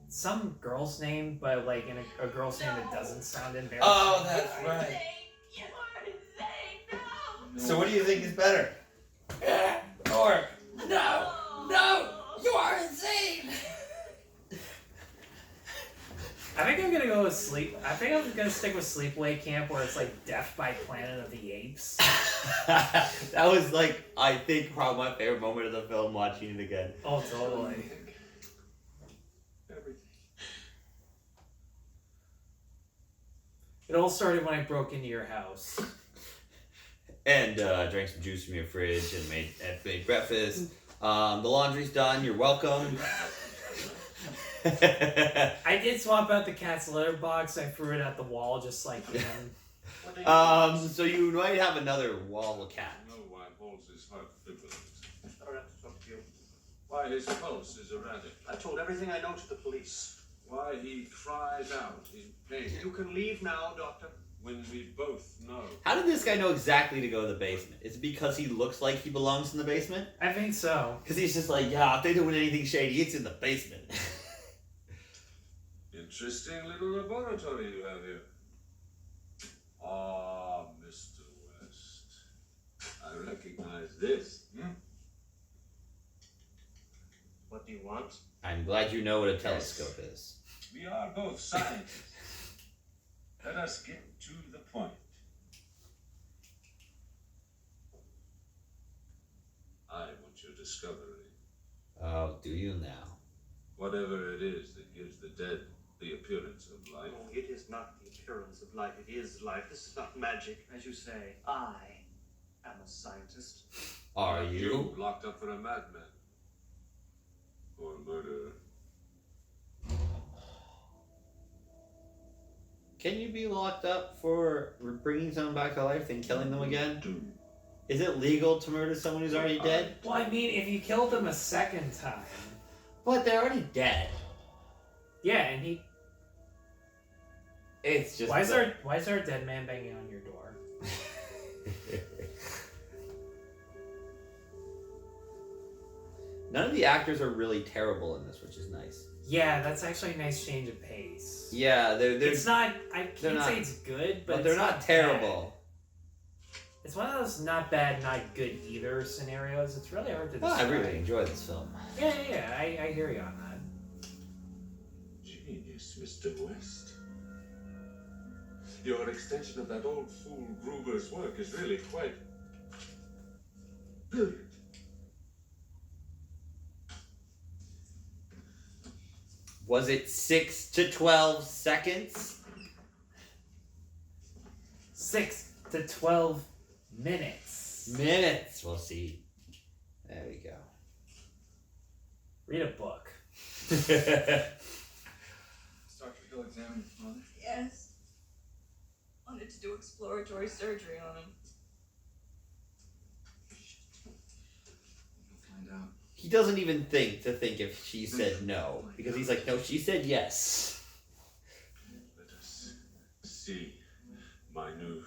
Some girl's name, but like in a girl's name that doesn't sound embarrassing. Oh, that's right. You are insane! No! So what do you think is better? Or no, you are insane. I think I'm gonna go with sleep. I think I'm gonna stick with Sleepaway Camp, where it's like Death by Planet of the Apes. That was like, I think, probably my favorite moment of the film. Watching it again. Oh, totally. Everything. It all started when I broke into your house. And drank some juice from your fridge and made breakfast. The laundry's done. You're welcome. I did swap out the cat's litter box. I threw it at the wall just like him. So you might have another wall of cat. I know why Halsey's heart fibrillates. I don't have to talk to you. Why his pulse is erratic. I've told everything I know to the police. Why he cries out in pain. You can leave now, Doctor. When we both know. How did this guy know exactly to go to the basement? Is it because he looks like he belongs in the basement? I think so. Because he's just like, yeah, if they're doing anything shady, it's in the basement. Interesting little laboratory you have here. Ah, Mr. West. I recognize this. What do you want? I'm glad you know what a telescope is. We are both scientists. Let us get to the point. I want your discovery. Oh, do you now? Whatever it is that gives the dead the appearance of life. No, it is not the appearance of life. It is life. This is not magic. As you say, I am a scientist. Are you? Locked up for a madman. Or a murderer. Can you be locked up for bringing someone back to life and killing them again? Is it legal to murder someone who's already dead? Well, I mean, if you killed them a second time. But they're already dead. Yeah, and he. It's just. Why is there a dead man banging on your door? None of the actors are really terrible in this, which is nice. Yeah, that's actually a nice change of pace. Yeah, they're It's not. I they're can't not- say it's good, but they're it's not terrible. bad. It's one of those not bad, not good either scenarios. It's really hard to Oh, describe. I really enjoy this film. Yeah. I hear you on that. Genius, Mr. West. Your extension of that old fool Gruber's work is really quite brilliant. Was it 6 to 12 seconds? 6 to 12 minutes. Minutes. We'll see. There we go. Read a book. Dr. Hill examine your father? Yes. Wanted to do exploratory surgery on him. You'll find out. He doesn't even think if she said no. Because he's like, no, she said yes. Let us see my new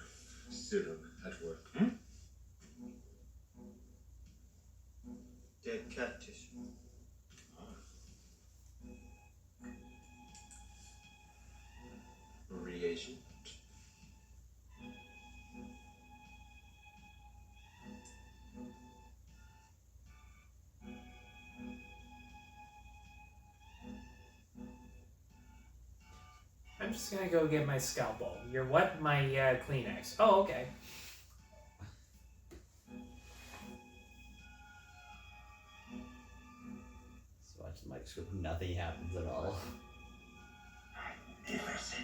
serum at work. Dead cat tissue. Reagent. I'm just gonna go get my scalpel. You're what? My Kleenex. Oh, okay. So watch the microscope. Nothing happens at all. Magnificent.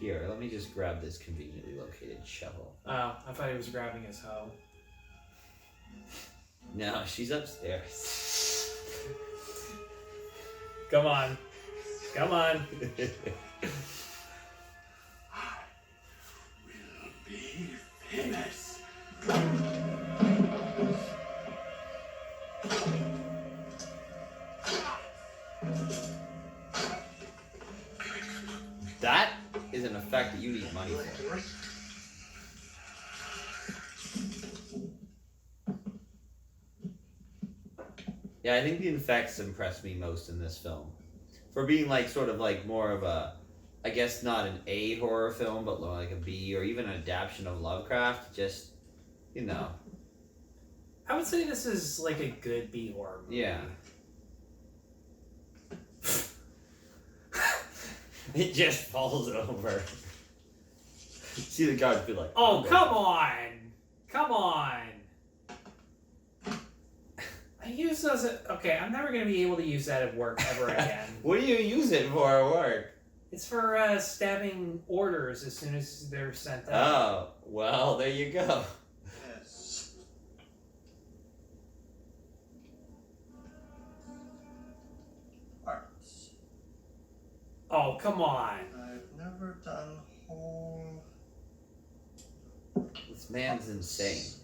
Here, let me just grab this conveniently located shovel. Oh, I thought he was grabbing his hoe. No, she's upstairs. Come on. Come on. I will be famous. That is an effect that you need money for. Yeah, I think the effects impressed me most in this film. For being like sort of like more of a, I guess not an A horror film, but like a B or even an adaptation of Lovecraft, just, you know. I would say this is like a good B horror movie. Yeah. It just falls over. See the guards be like, Oh, come on! Come on! I use those at, okay, I'm never going to be able to use that at work ever again. What do you use it for at work? It's for stabbing orders as soon as they're sent out. Oh, well, there you go. Yes. Parts. Oh, come on. I've never done whole. This man's insane.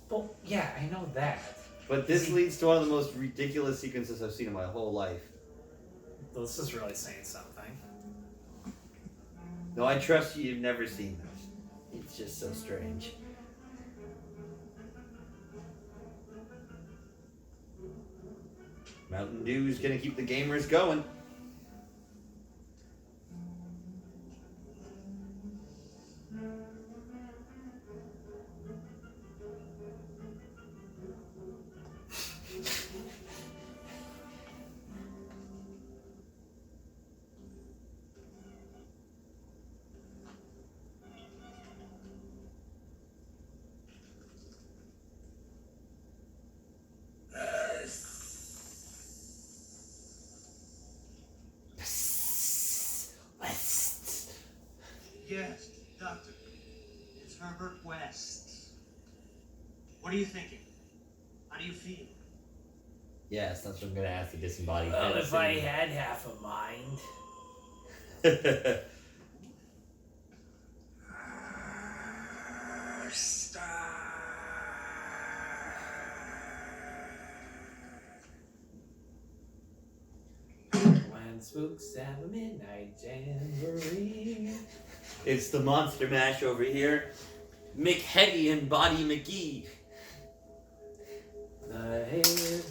Well, yeah, I know that. But this leads to one of the most ridiculous sequences I've seen in my whole life. This is really saying something. No, I trust you, you've never seen this. It's just so strange. Mountain Dew's gonna keep the gamers going. Yes, Doctor. It's Herbert West. What are you thinking? How do you feel? Yes, that's what I'm gonna ask the disembodied. Well, if I medicine. had half a mind. When spooks have a midnight jamboree. It's the Monster Mash over here. Mick Heggie and Buddy McGee. The hair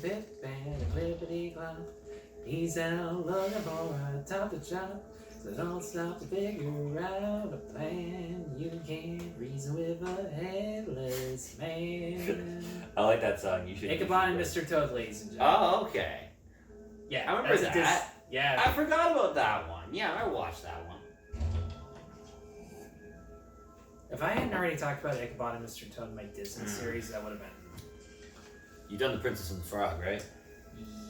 bit and a clippity clop. He's out looking for a top to chop. So don't stop to figure out a plan. You can't reason with a headless man. I like that song. You should. Ichabod and Mr. Toad, ladies and gentlemen. Oh, okay. Yeah, I remember that's a that. yeah. I forgot about that one. Yeah, I watched that one. If I hadn't already talked about Ichabod and Mr. Toad in my Disney series, that would have been... You've done The Princess and the Frog, right?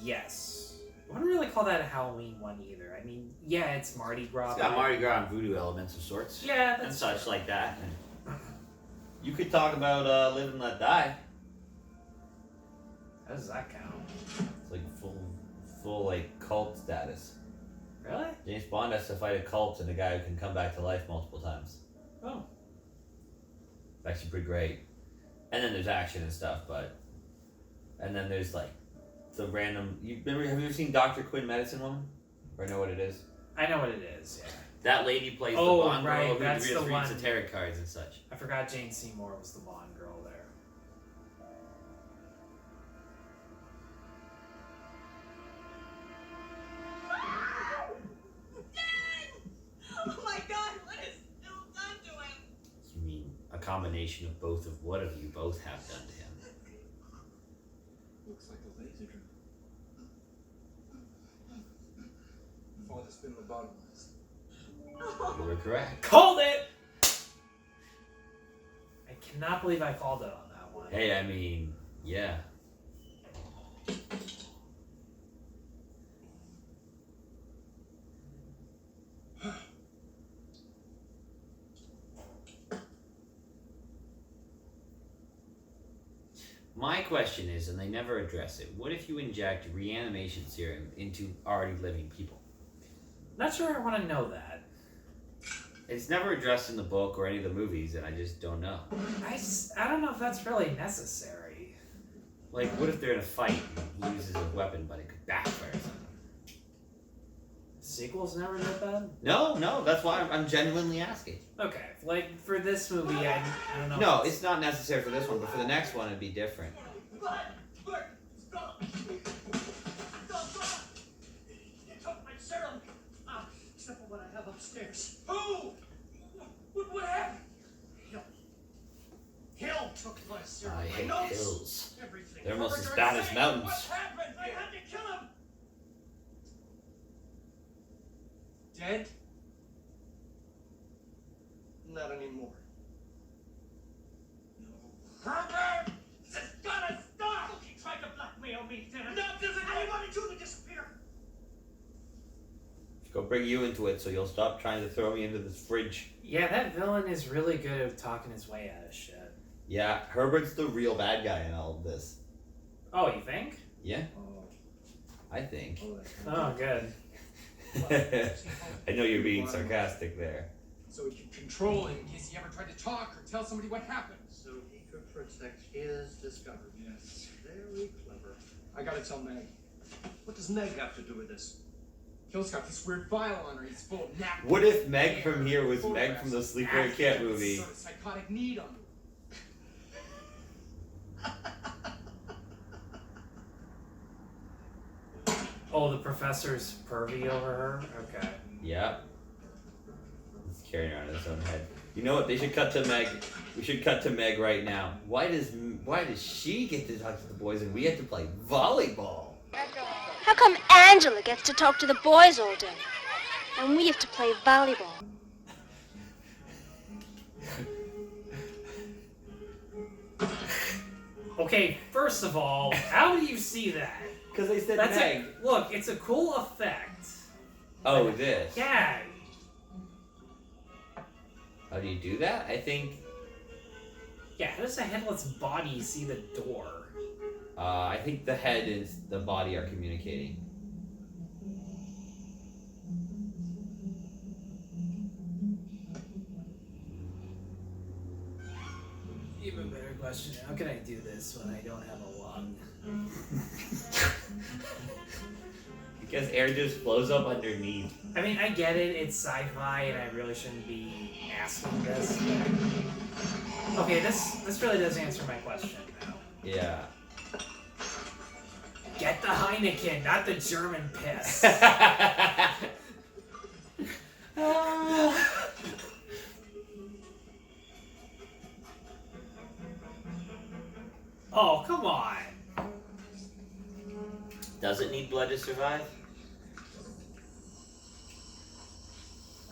Yes. I wouldn't really call that a Halloween one either. I mean, yeah, it's Mardi Gras. It's got Mardi Gras and voodoo elements of sorts. Yeah, and that's such like that. You could talk about Live and Let Die. How does that count? It's like full like cult status. Really? James Bond has to fight a cult and a guy who can come back to life multiple times. Oh. It's actually pretty great. And then there's action and stuff, and then there's like the random. Have you ever seen Dr. Quinn Medicine Woman? Or know what it is? I know what it is, yeah. That lady plays Oh, the Bond right, girl who that's reads the the one. tarot cards and such. I forgot Jane Seymour was the Bond girl there. Oh my God, what has Bill done to him? You mean a combination of both of what of you both have done to him? Looks like a laser drum. Father's been lobotomized. You were correct. Called it! I cannot believe I called it on that one. Hey, I mean, yeah. My question is, and they never address it, what if you inject reanimation serum into already living people? Not sure I want to know that. It's never addressed in the book or any of the movies, and I just don't know. I don't know if that's really necessary. Like, what if they're in a fight and he uses a weapon, but it could backfire something? Sequels never did that? No, that's why I'm genuinely asking. Okay, like for this movie, I don't know. No, it's not necessary for this one, but for the next one, it'd be different. Stop! Stop! Stop! You took my serum! Except for what I have upstairs. Who? What happened? Hill took my serum. I My hate notes, hills. everything. They're almost as You're bad as insane. mountains. What happened? I had to kill him! Dead? Not anymore. No. Herbert! This has gotta stop! Look, he tried to blackmail me, Dan. No, I wanted you to disappear. Go bring you into it so you'll stop trying to throw me into this fridge. Yeah, that villain is really good at talking his way out of shit. Yeah, Herbert's the real bad guy in all of this. Oh, you think? Yeah, Oh, I think. Oh, good. I know you're being sarcastic there. So he can control him in case he ever tried to talk or tell somebody what happened. So he could protect his discovery. Yes. Very clever. I gotta tell Meg. What does Meg have to do with this? Hill's got this weird file on her. He's full of napkins. What if Meg from here was Meg from the Sleepaway Camp movie? Sort of psychotic need on her. Oh, the professor's pervy over her? Okay. Yep. He's carrying around his own head. You know what? They should cut to Meg. We should cut to Meg right now. Why does she get to talk to the boys and we have to play volleyball? How come Angela gets to talk to the boys all day? And we have to play volleyball? Okay, first of all, how do you see that? Because they said That's Meg. Look, it's a cool effect. Oh, this. Yeah. How do you do that? I think. Yeah, how does a headless body see the door? I think the head and the body are communicating. Even better question, how can I do this when I don't have a lung? Because air just flows up underneath. I mean, I get it, it's sci-fi, and I really shouldn't be asking this. Okay, this really does answer my question now. Yeah. Get the Heineken, not the German piss. Oh, come on. Does it need blood to survive?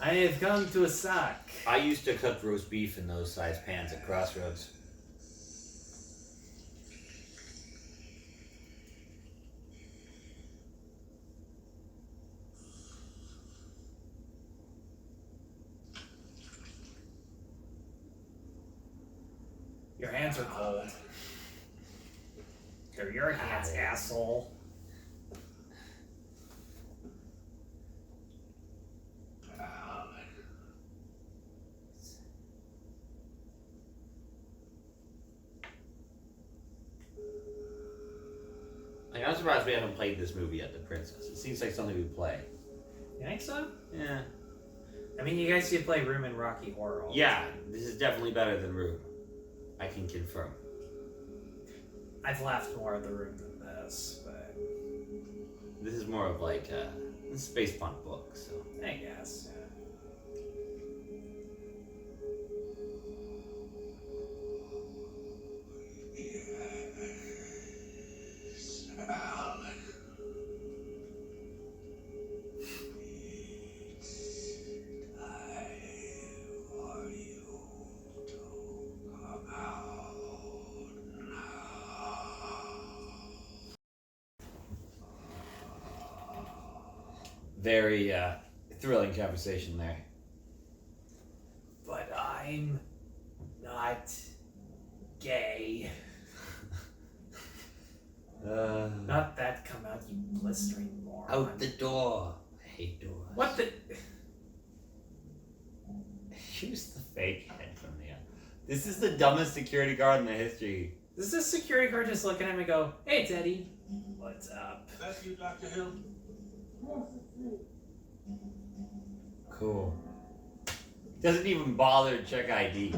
I have come to a sock. I used to cook roast beef in those size pans at Crossroads. Your hands are cold. They're your hands, asshole. Like, I'm surprised we haven't played this movie yet, The Princess. It seems like something we play. You think so? Yeah. I mean, you guys did play Room in Rocky Horror. All the Yeah, time. this is definitely better than Room. I can confirm. I've laughed more at the Room than this, but This is more of like a space punk book, so. I guess. Very thrilling conversation there. But I'm not gay. Not that come out, you blistering moron. Out the door. I hate doors. What the? Use the fake head from the. This is the dumbest security guard in the history. This is a security guard just looking at him and go, "Hey, Teddy, what's up?" That's you, Dr. Hill? Cool. Doesn't even bother to check ID.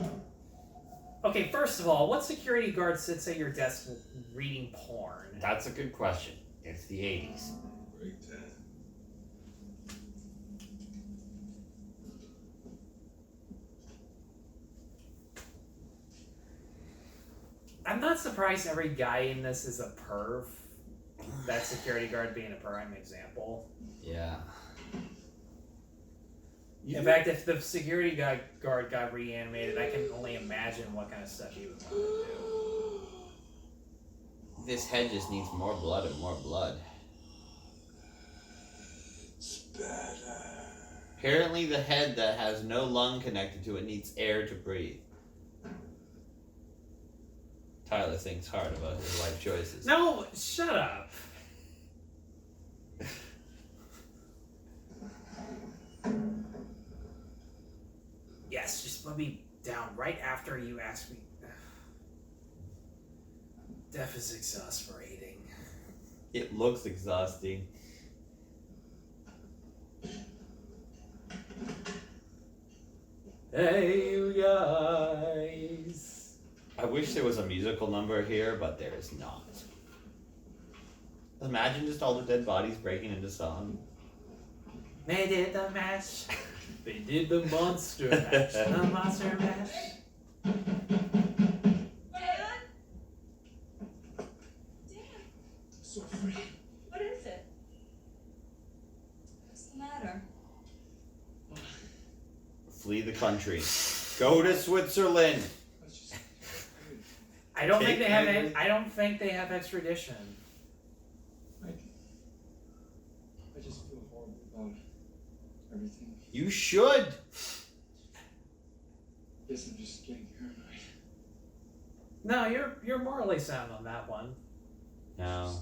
Okay, first of all, what security guard sits at your desk reading porn? That's a good question. It's the 80s. Great time. I'm not surprised every guy in this is a perv. That security guard being a prime example. Yeah. In fact, if the security guard got reanimated, I can only imagine what kind of stuff he would want to do. This head just needs more blood and more blood. It's better. Apparently the head that has no lung connected to it needs air to breathe. Tyler thinks hard about his life choices. No, shut up. Yes, just put me down right after you ask me. Death is exasperating. It looks exhausting. Hey, you guys. I wish there was a musical number here, but there is not. Imagine just all the dead bodies breaking into song. They did the mash. They did the monster mash. The monster mash. Dad? Dad? So afraid. What is it? What's the matter? Flee the country. Go to Switzerland. I don't think Take they have. every- I don't think they have extradition. I just feel horrible about everything. You should. Guess I'm just getting paranoid. No, you're morally sound on that one. No.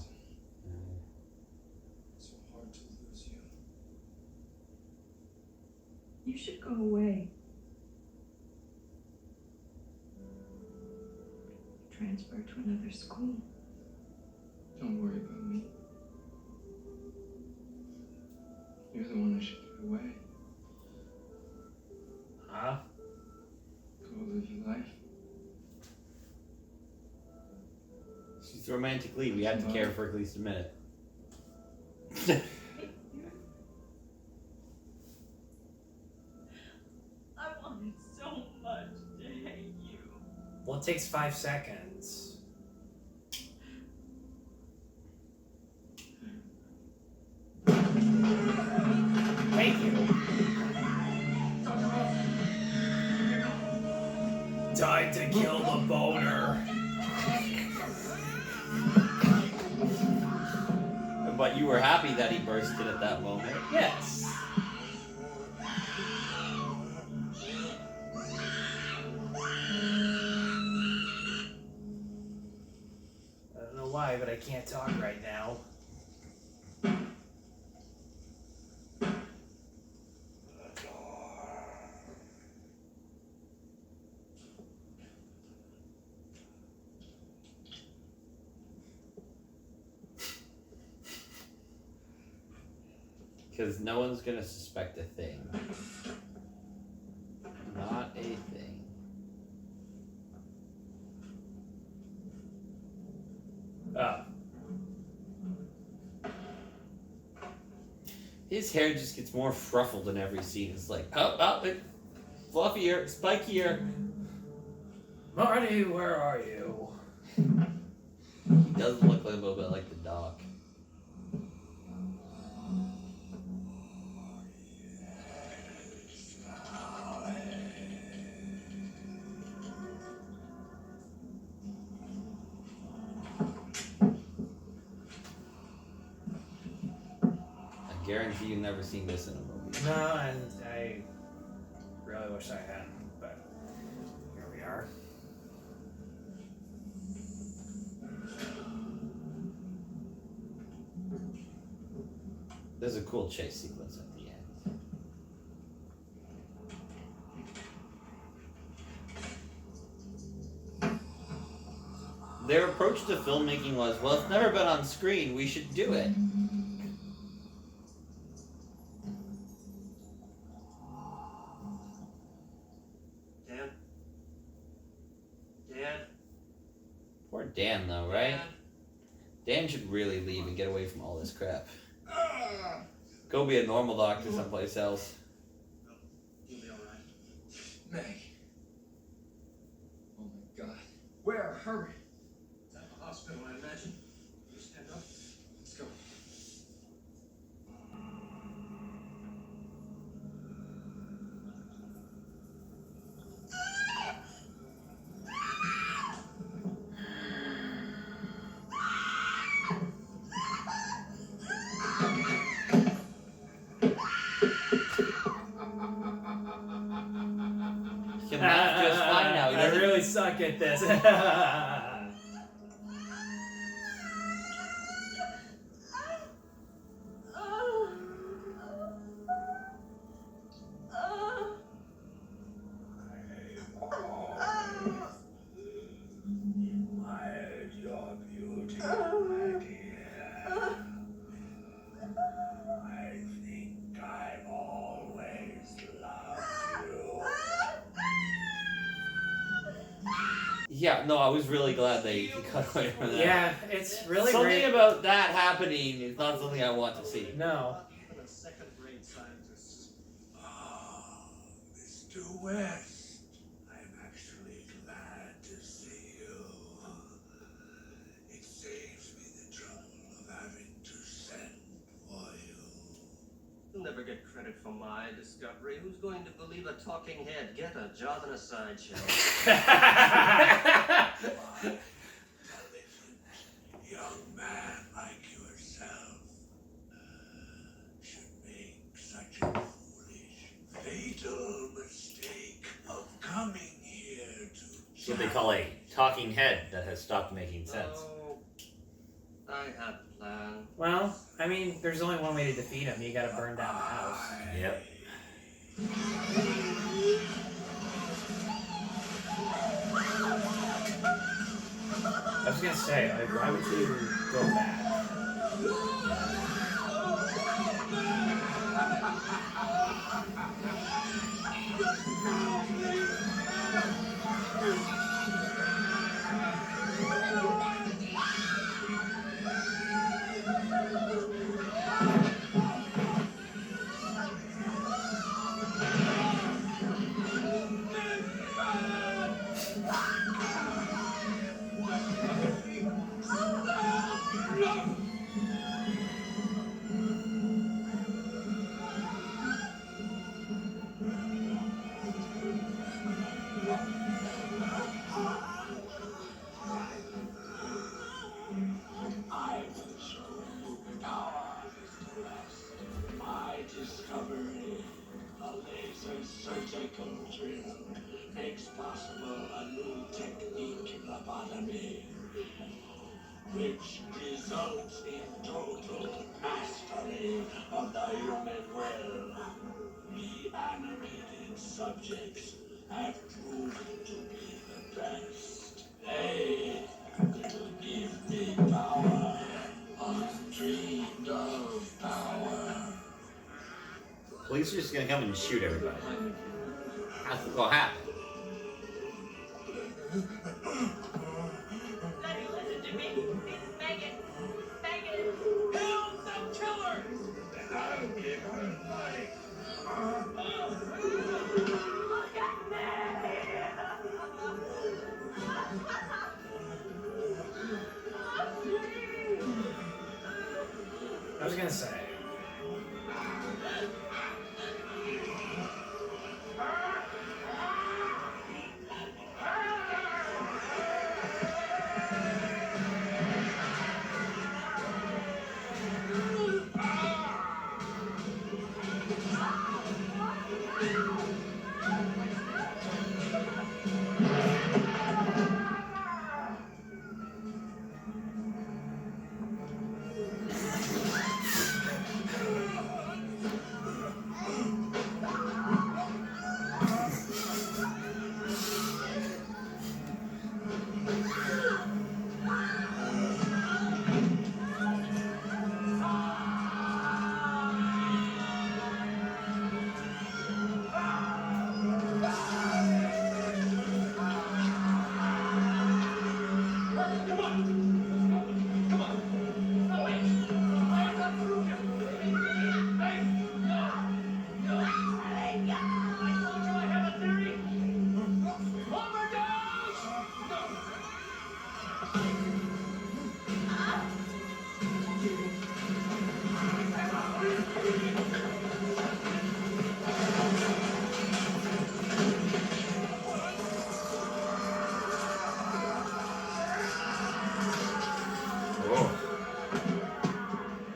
It's so hard to lose you. You should go away. Transfer to another school. Don't worry about me. You're the one I should give away. Huh? Go live your life. She's romantic lead. We have to care for at least a minute. I wanted so much to hate you. Well, it takes 5 seconds. Thank you. Time to kill the boner. But you were happy that he bursted at that moment. Yes. I don't know why, but I can't talk right now. Because no one's gonna suspect a thing. Oh. His hair just gets more fruffled in every scene. It's like, oh, fluffier, spikier. Marty, where are you? He does look a little bit like the Doc. I guarantee you've never seen this in a movie. No, and I really wish I hadn't, but here we are. There's a cool chase sequence at the end. Their approach to filmmaking was, well, it's never been on screen, we should do it. Dan? Dan? Poor Dan, though, right? Dan should really leave and get away from all this crap. Go be a normal doctor someplace else. You'll be alright. Meg. Oh my God. Where? Hurry. It's at the hospital, I imagine. You stand up. Let's go. He can laugh just fine now. He I doesn't really suck at this. Admired your beauty, my dear. I think I've always loved you. Yeah, no, I was really glad they cut away from that. Yeah, it's really something great. about that happening is not something I want to see. No. Even a second-grade scientist. Ah, Mr. West, I'm actually glad to see you. It saves me the trouble of having to send for you. You'll never get credit for my discovery. Who's going to believe a talking head? Get a job in a sideshow. Young man like yourself should make such a foolish, fatal mistake of coming here to. That's what they call a talking head that has stopped making sense. Oh, I had a plan. Well, I mean, there's only one way to defeat him. You gotta burn down the house. Yep. I was gonna say, like, why would you go back? I will show you power, Mr. West. My discovery, a laser surgical drill, makes possible a new technique in lobotomy, which results in total mastery of the human will. Reanimated subjects have proven to be the best. They will give me power, undreamed of power. Police are just gonna come and shoot everybody. That's what's gonna happen. Daddy, listen to me. It's Megan! Megan! Kill the killers! And I'll give her life. Look at me! I was gonna say.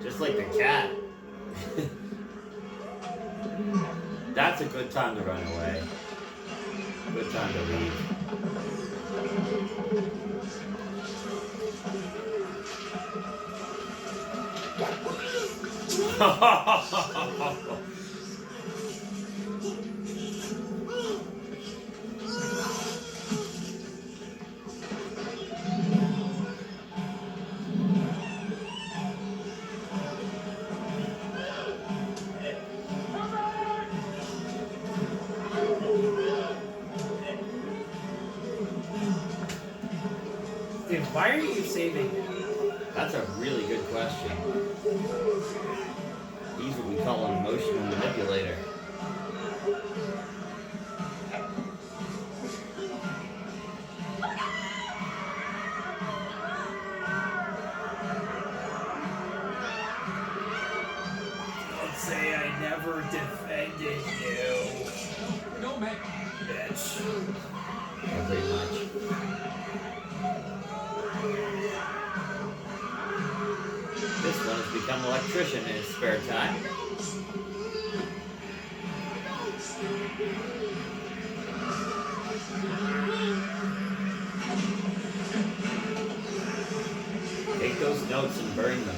Just like the cat. That's a good time to run away. Good time to leave. Dude, why are you saving him? That's a really good question. He's what we call an emotional manipulator. Don't say I never defended you. No, man. Bitch. Yeah, pretty much. This one has become an electrician in his spare time. Take those notes and burn them.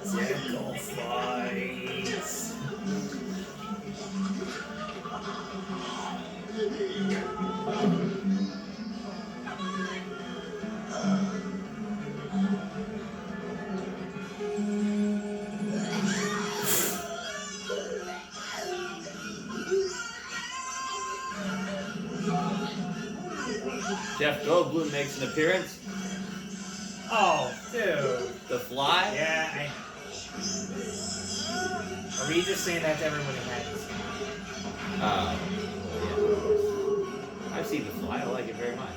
Tickle fights. Jeff Goldblum makes an appearance. Oh, dude. The Fly? Yeah, Are we just saying that to everyone who has? Well, yeah, of course. I've seen The Fly. I like it very much.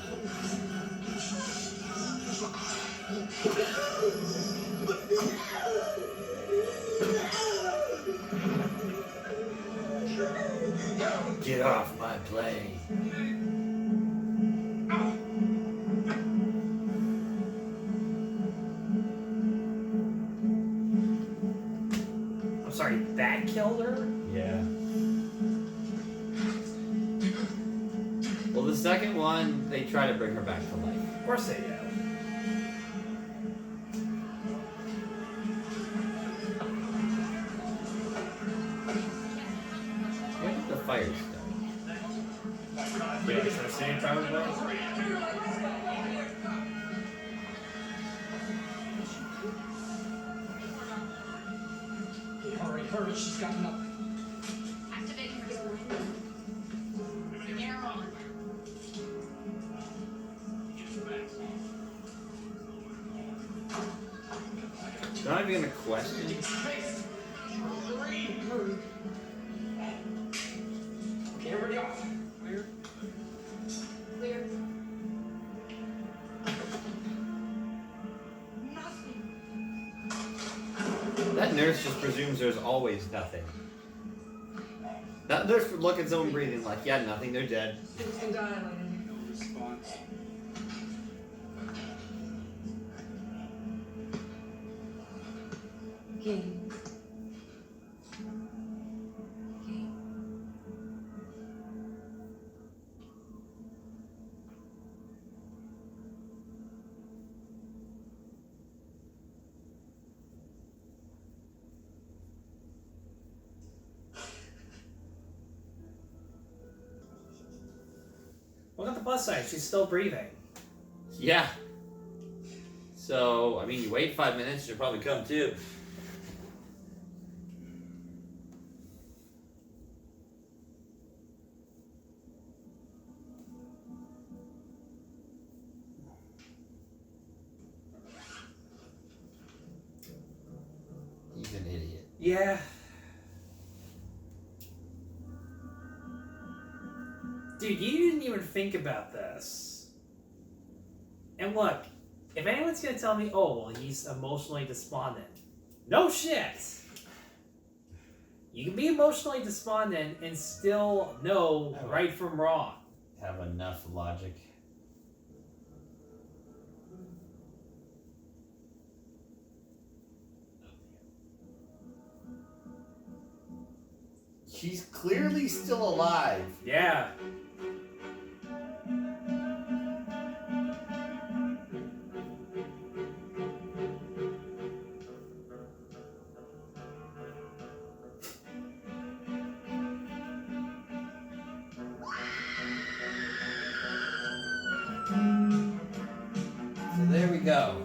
Get off my plane. I'm sorry, that killed her? Yeah. Well, the second one, they try to bring her back to life. Of course they do. When did the fire start? Yeah, so same probably. courage. She's got nothing. Activating crystal. Air on. Not even gonna question. Okay, everybody off. Clear. Clear. That nurse just presumes there's always nothing. That nurse would look at someone breathing like, yeah, nothing, they're dead. It's been dilated. No response. Okay. Look at the plus side. She's still breathing. Yeah. So, I mean, you wait 5 minutes, she'll probably come too. He's an idiot. Yeah. Dude, you didn't even think about this. And look, if anyone's gonna tell me, oh, well, he's emotionally despondent. No shit! You can be emotionally despondent and still know right from wrong. Have enough logic. She's clearly still alive. Yeah. So there we go.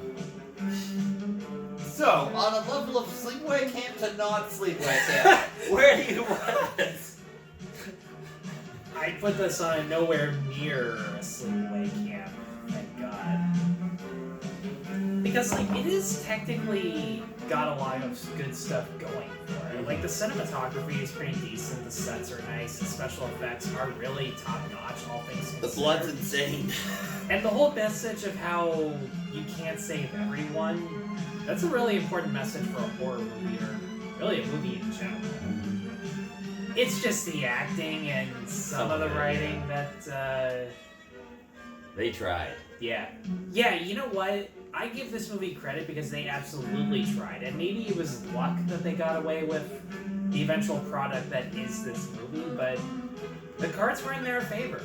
So, on a level of sleepaway camp to not sleepaway camp, where do you want this? I put this on a nowhere near a sleepaway camp. Thank God. Because, like, it is technically got a lot of good stuff going for it. Like, the cinematography is pretty decent, the sets are nice, the special effects are really top-notch, all things considered. The blood's insane. And the whole message of how you can't save everyone, that's a really important message for a horror movie, or really a movie in general. It's just the acting and some of the writing that, They tried. yeah. Yeah, you know what? I give this movie credit because they absolutely tried. And maybe it was luck that they got away with the eventual product that is this movie, but the cards were in their favor.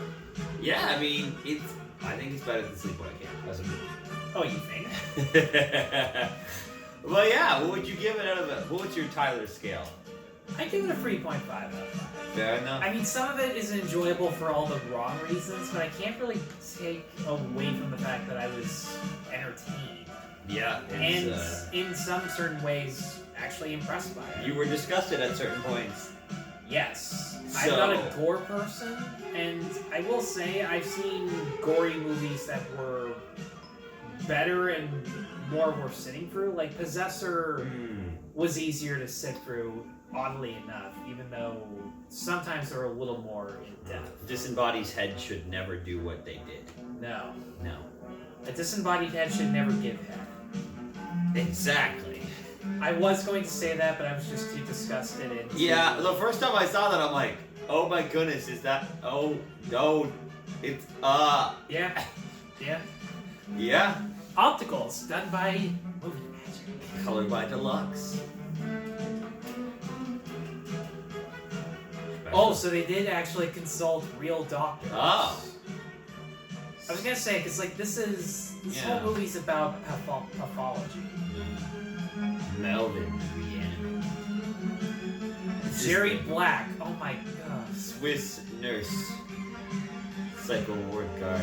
Yeah, I mean, I think it's better than Sleepaway Camp as a movie. Oh, you think? Well, yeah, what would you give it out of it? What's your Tyler scale? I give it a 3.5 out of 5. Fair enough. I mean, some of it is enjoyable for all the wrong reasons, but I can't really take away from the fact that I was entertained. Yeah, And in some certain ways, actually impressed by it. you were disgusted at certain points. Yes. So- I'm not a gore person, and I will say I've seen gory movies that were better and more worth sitting through. Like Possessor was easier to sit through, oddly enough, even though sometimes they're a little more in-depth. Disembodied's head should never do what they did. No. No. A disembodied head should never give head. Exactly. I was going to say that, but I was just too disgusted and Yeah, the first time I saw that, I'm like, oh my goodness, is that... Oh, no. It's... Yeah. Yeah. Yeah. Opticals, done by Movie Magic. Colored by Deluxe. Oh, so they did actually consult real doctors. Oh. I was gonna say, because like this Yeah. whole movie's about pathology. Melvin Reanimator. Jerry Black. Oh my god. Swiss nurse. Psycho ward guard.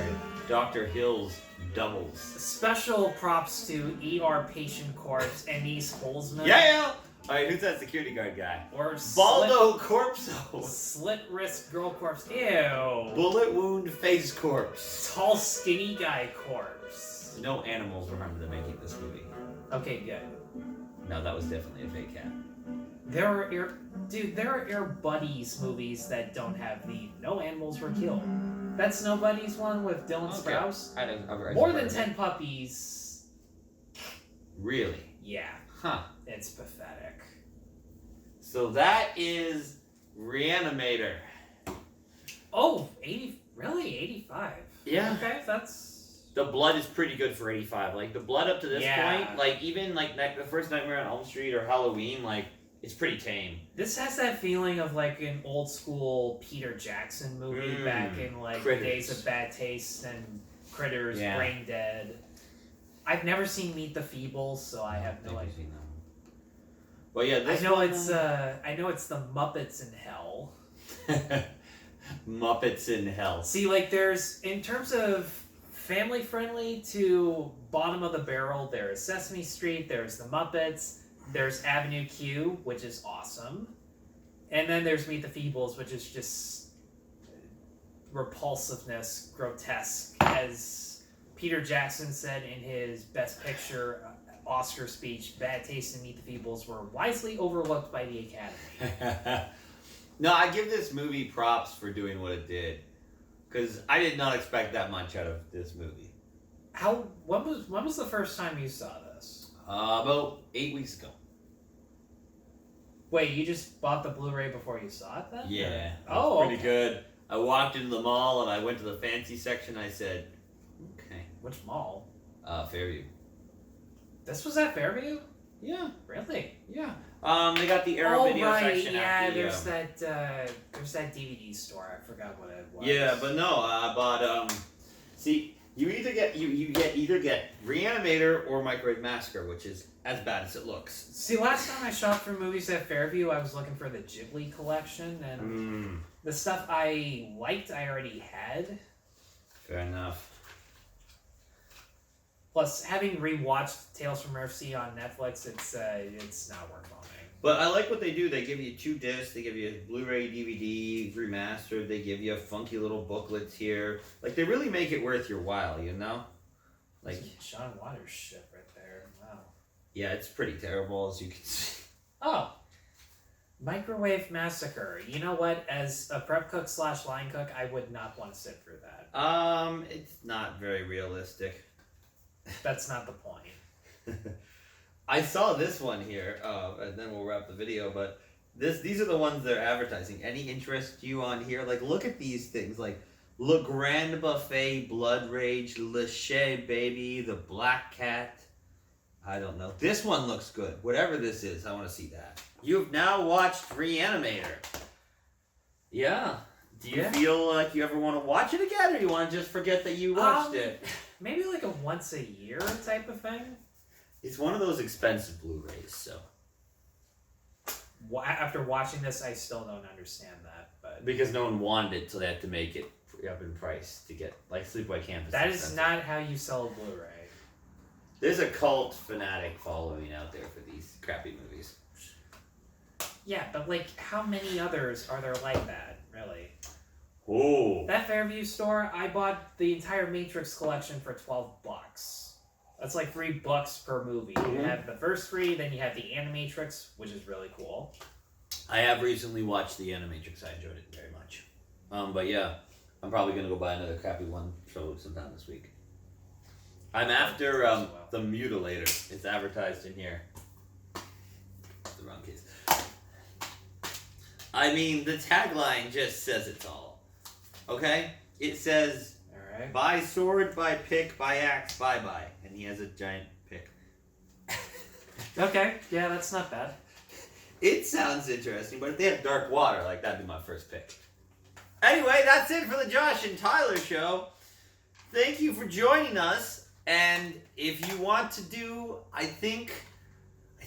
Dr. Hill's doubles. Special props to ER patient corpse Anise Holzman. Yeah, yeah. Alright, who's that security guard guy? Or Baldo Corpso. Slit wrist girl corpse. Ew. Bullet wound face corpse. Tall skinny guy corpse. No animals were harmed in the making of this movie. Okay, good. No, that was definitely a fake cat. There are Air Buddies movies that don't have the no animals were killed. That's No Buddies one with Dylan Sprouse. More than 10 puppies. Really? Yeah. Huh. It's pathetic. So that is Reanimator. Oh, 80, really? 85. Yeah. Okay, that's... The blood is pretty good for 85. Like, the blood up to this Yeah. point, like, even, like, the first Nightmare on Elm Street or Halloween, like, it's pretty tame. This has that feeling of, like, an old school Peter Jackson movie back in, like, Critters. the days of Bad Taste and Critters, Yeah. Brain Dead. I've never seen Meet the Feebles, so I have no idea. Well, yeah, this I know one... it's the Muppets in Hell. Muppets in Hell. See, like, there's, in terms of family friendly to bottom of the barrel, there's Sesame Street, there's the Muppets, there's Avenue Q, which is awesome, and then there's Meet the Feebles, which is just repulsiveness, grotesque, as Peter Jackson said in his Best Picture Oscar speech. Bad Taste and Meet the Feebles were wisely overlooked by the Academy. No, I give this movie props for doing what it did, because I did not expect that much out of this movie. When was the first time you saw this? About 8 weeks ago. Wait, you just bought the Blu-ray before you saw it then? Yeah. Oh, Pretty good. I walked into the mall and I went to the fancy section. I said, okay. Which mall? Fairview. This was at Fairview? Yeah. Really? Yeah. They got the Arrow video section. Yeah, at the, there's that DVD store. I forgot what it was. Yeah, but no, I bought see, you either get Reanimator or Microwave Massacre, which is as bad as it looks. See, last time I shopped for movies at Fairview, I was looking for the Ghibli collection, and the stuff I liked I already had. Fair enough. Plus, having rewatched Tales from Earth Sea on Netflix, it's not worth owning. But I like what they do. They give you 2 discs. They give you a Blu-ray, DVD, remastered. They give you funky little booklets here. Like, they really make it worth your while, you know? Like, Sean Waters shit right there. Wow. yeah, it's pretty terrible, as you can see. Oh. Microwave Massacre. You know what? As a prep cook / line cook, I would not want to sit through that. It's not very realistic. That's not the point. I saw this one here, and then we'll wrap the video, but these are the ones they're advertising. Any interest you on here? Like, look at these things, like Le Grand Buffet, Blood Rage, Le Chez Baby, The Black Cat. I don't know. This one looks good. Whatever this is, I want to see that. You've now watched Reanimator. Yeah. Do you feel like you ever want to watch it again, or you want to just forget that you watched it? Maybe like a once a year type of thing. It's one of those expensive Blu-rays, so. After watching this, I still don't understand that. But Because no one wanted it, so they had to make it up in price to get, like, Sleepaway Camp. That is not how you sell a Blu-ray. There's a cult fanatic following out there for these crappy movies. Yeah, but like, how many others are there like that, really? Oh. That Fairview store, I bought the entire Matrix collection for $12. That's like $3 per movie. You have the first 3, then you have the Animatrix, which is really cool. I have recently watched the Animatrix. I enjoyed it very much. But yeah, I'm probably going to go buy another crappy one sometime this week. I'm after the Mutilator. It's advertised in here. It's the wrong case. I mean, the tagline just says it's all. Okay? It says, Alright. buy sword, buy pick, buy axe, bye-bye. And he has a giant pick. Okay, yeah, that's not bad. It sounds interesting, but if they have dark water, like, that'd be my first pick. Anyway, that's it for the Josh and Tyler show. Thank you for joining us. And if you want to do, I think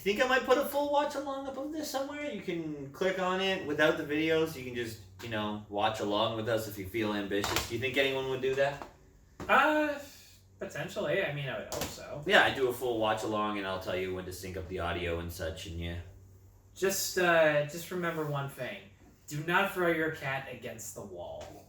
I might put a full watch along up of this somewhere. You can click on it without the videos. You can just, watch along with us if you feel ambitious. Do you think anyone would do that? Potentially. I mean, I would hope so. Yeah, I do a full watch along, and I'll tell you when to sync up the audio and such, and yeah. Just remember one thing. Do not throw your cat against the wall.